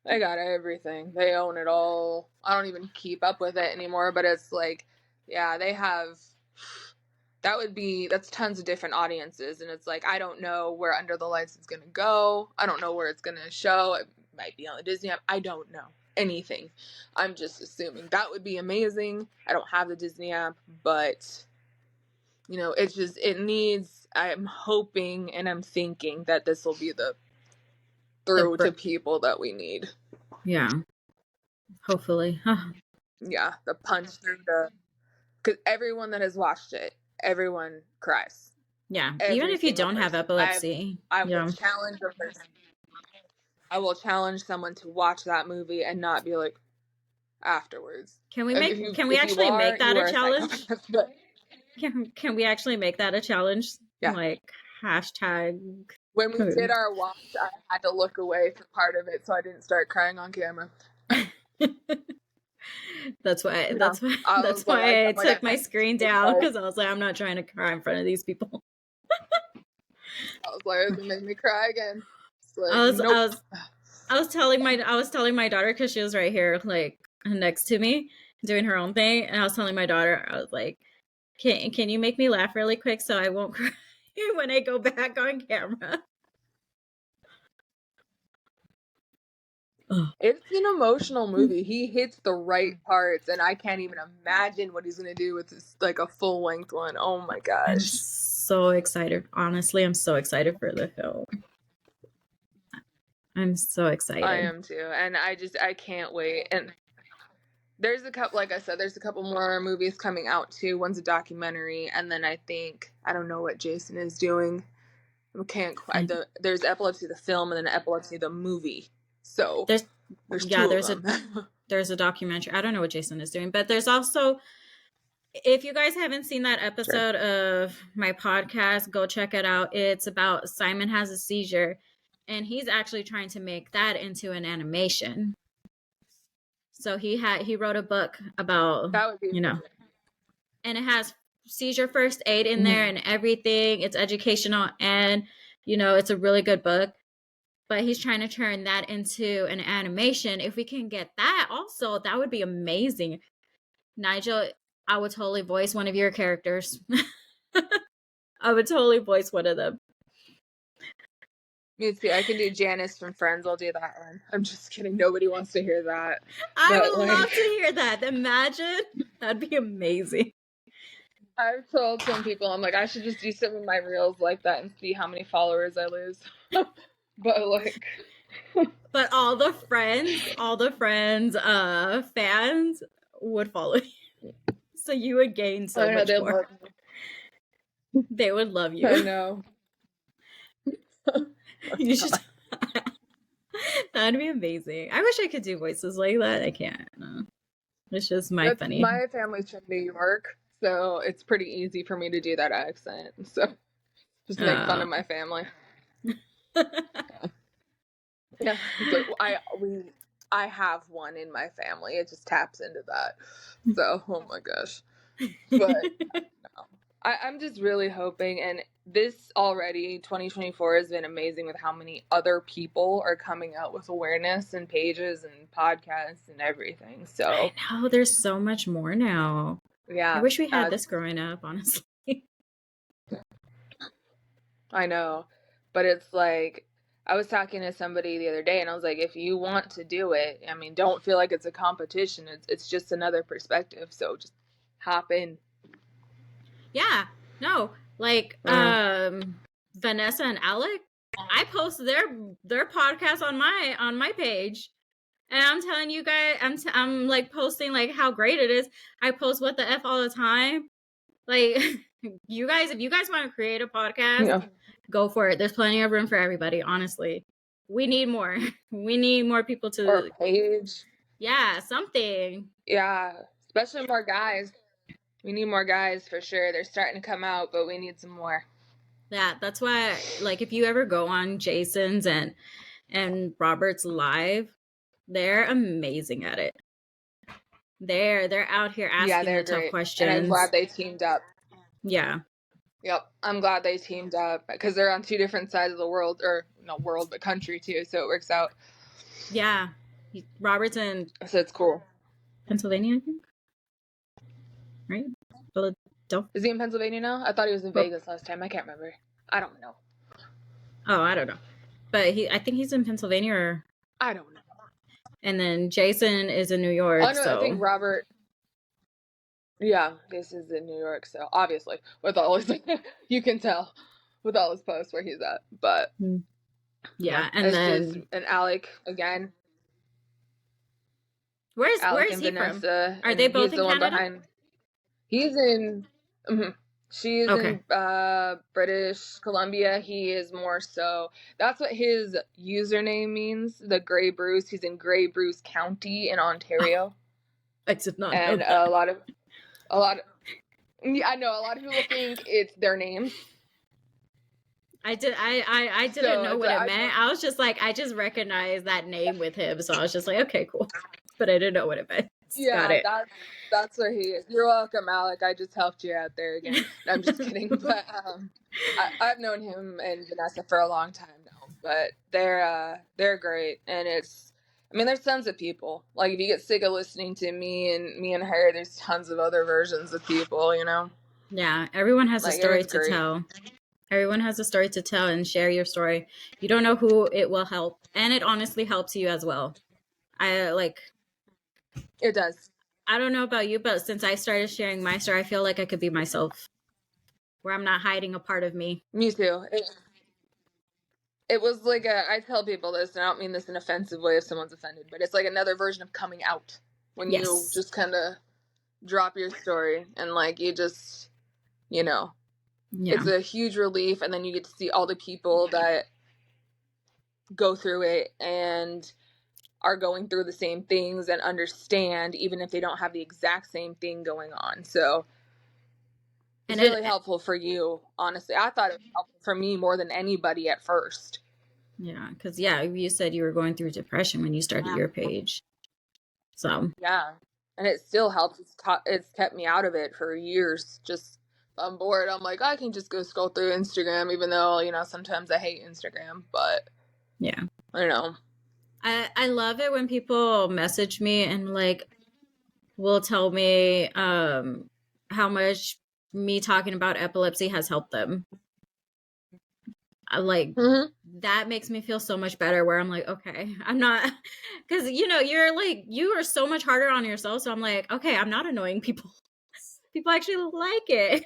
They got everything. They own it all. I don't even keep up with it anymore, but it's like, yeah, they have, that's tons of different audiences. And it's like, I don't know where Under the Lights is going to go. I don't know where it's going to show. It might be on the Disney app. I don't know anything. I'm just assuming that would be amazing. I don't have the Disney app, but you know, it's just, I'm hoping and I'm thinking that this will be the through to people that we need. Yeah. Hopefully. Yeah, the punch through because everyone that has watched it, everyone cries. Yeah, even if you don't have epilepsy. I will challenge a person. I will challenge someone to watch that movie and not be like, afterwards. Can we actually make that a challenge? Can we actually make that a challenge? Yeah. Like hashtag. When we did our watch, I had to look away for part of it so I didn't start crying on camera. That's why I took my screen down, because I was like, I'm not trying to cry in front of these people. I was like, it's gonna make me cry again. Like, I was telling my daughter, because she was right here, like next to me, doing her own thing, and I was telling my daughter, I was like, can you make me laugh really quick so I won't cry when I go back on camera? It's an emotional movie. He hits the right parts, and I can't even imagine what he's gonna do with this, like a full length one. Oh my gosh! I'm so excited. Honestly, I'm so excited for the film. I'm so excited. I am too, and I can't wait. And there's a couple, like I said, there's a couple more movies coming out too. One's a documentary, and then I don't know what Jason is doing. There's Epilepsy the film, and then Epilepsy the movie. So there's a documentary. I don't know what Jason is doing, but there's also, if you guys haven't seen that episode of my podcast, go check it out. It's about Simon Has a Seizure, and he's actually trying to make that into an animation. So he wrote a book about, that would be amazing. And it has seizure first aid in there and everything. It's educational, and it's a really good book. But he's trying to turn that into an animation. If we can get that also, that would be amazing. Nigel, I would totally voice one of your characters. I would totally voice one of them. Me too. I can do Janice from Friends. I'll do that one. I'm just kidding. Nobody wants to hear that. I would love to hear that. Imagine. That'd be amazing. I've told some people, I'm like, I should just do some of my reels like that and see how many followers I lose. But all the friends, fans would follow you. So you would gain so much more. They would love you. I know. You should. That'd be amazing. I wish I could do voices like that. I can't. No. It's just funny. My family's from New York, so it's pretty easy for me to do that accent. So just make fun of my family. Yeah, like I have one in my family. It just taps into that. So, oh my gosh. But no. I'm just really hoping, and this already 2024 has been amazing with how many other people are coming out with awareness and pages and podcasts and everything. So I know there's so much more now. Yeah, I wish we had this growing up, honestly. I know, but it's like, I was talking to somebody the other day and I was like, if you want to do it, I mean, don't feel like it's a competition. It's just another perspective. So just hop in. Yeah, no, like Vanessa and Alec, I post their podcast on my page, and I'm telling you guys, I'm like posting like how great it is. I post what the F all the time. Like, you guys, if you guys want to create a podcast, go for it. There's plenty of room for everybody. Honestly, we need more. We need more people to or page. Yeah, something. Yeah, especially more guys. We need more guys for sure. They're starting to come out, but we need some more. Yeah, that's why, like, if you ever go on Jason's and Robert's live, they're amazing at it. They're out here asking the tough questions. And I'm glad they teamed up. Yeah. Yep, I'm glad they teamed up because they're on two different sides of the world, or not world, but country too, so it works out. Yeah, Robert's in. So it's cool. Pennsylvania, I think. Right? Philadelphia. Is he in Pennsylvania now? I thought he was in Vegas last time. I can't remember. I don't know. Oh, I don't know. But I think he's in Pennsylvania, or I don't know. And then Jason is in New York. Oh, no, I think Robert. Yeah, this is in New York, so obviously with all his, you can tell with all his posts where he's at. But yeah, and then and Alec again. Where's he Vanessa, from? Are they both in Canada? He's in. She's in British Columbia. He is more so. That's what his username means. The Grey Bruce. He's in Grey Bruce County in Ontario. I did not know that. a lot of. Yeah, I know a lot of people think it's their names. I didn't know what it meant. I was just like, I just recognized that name with him, so I was just like, okay, cool. But I didn't know what it meant. Yeah, got it. That's where he is. You're welcome, Alec. I just helped you out there again. No, I'm just kidding. But I've known him and Vanessa for a long time now. But they're great, and there's tons of people. Like, if you get sick of listening to me and her, there's tons of other versions of people. Yeah, everyone has a story to tell. Everyone has a story to tell, and share your story. You don't know who it will help, and it honestly helps you as well. It does. I don't know about you, but since I started sharing my story, I feel like I could be myself, where I'm not hiding a part of me. Me too. It was like I tell people this, and I don't mean this in an offensive way if someone's offended, but it's like another version of coming out when you just kind of drop your story and like you just, it's a huge relief, and then you get to see all the people that go through it and are going through the same things and understand, even if they don't have the exact same thing going on. So it's really helpful for you, honestly. I thought it was helpful for me more than anybody at first. Yeah, because you said you were going through depression when you started your page. So yeah, and it still helps. It's kept me out of it for years. Just I'm bored. I'm like, I can just go scroll through Instagram, even though sometimes I hate Instagram. But yeah, I don't know. I love it when people message me and like will tell me how much me talking about epilepsy has helped them. That makes me feel so much better, where I'm like, okay, I'm not, because you're like, you are so much harder on yourself. So I'm like, okay, I'm not annoying people. People actually like it.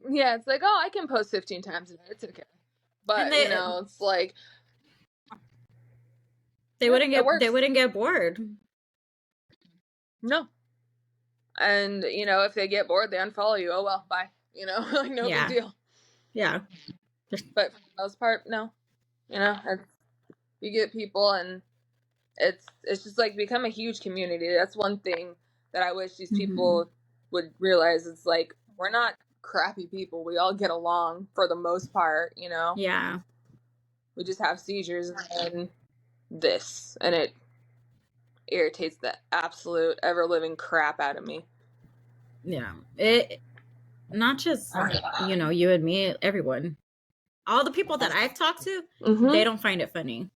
Yeah, it's like, oh, I can post 15 times a day. It's okay. But it's like they wouldn't get bored. No. And if they get bored, they unfollow you. Oh well, bye. you know, like no big deal. Yeah. But for the most part, no. You know, you get people, and it's just like become a huge community. That's one thing that I wish these people would realize. It's like, we're not crappy people. We all get along for the most part, you know? Yeah. We just have seizures and this, and it irritates the absolute ever-living crap out of me. Yeah. It, not just, you know, you and me, everyone. All the people that I've talked to, they don't find it funny.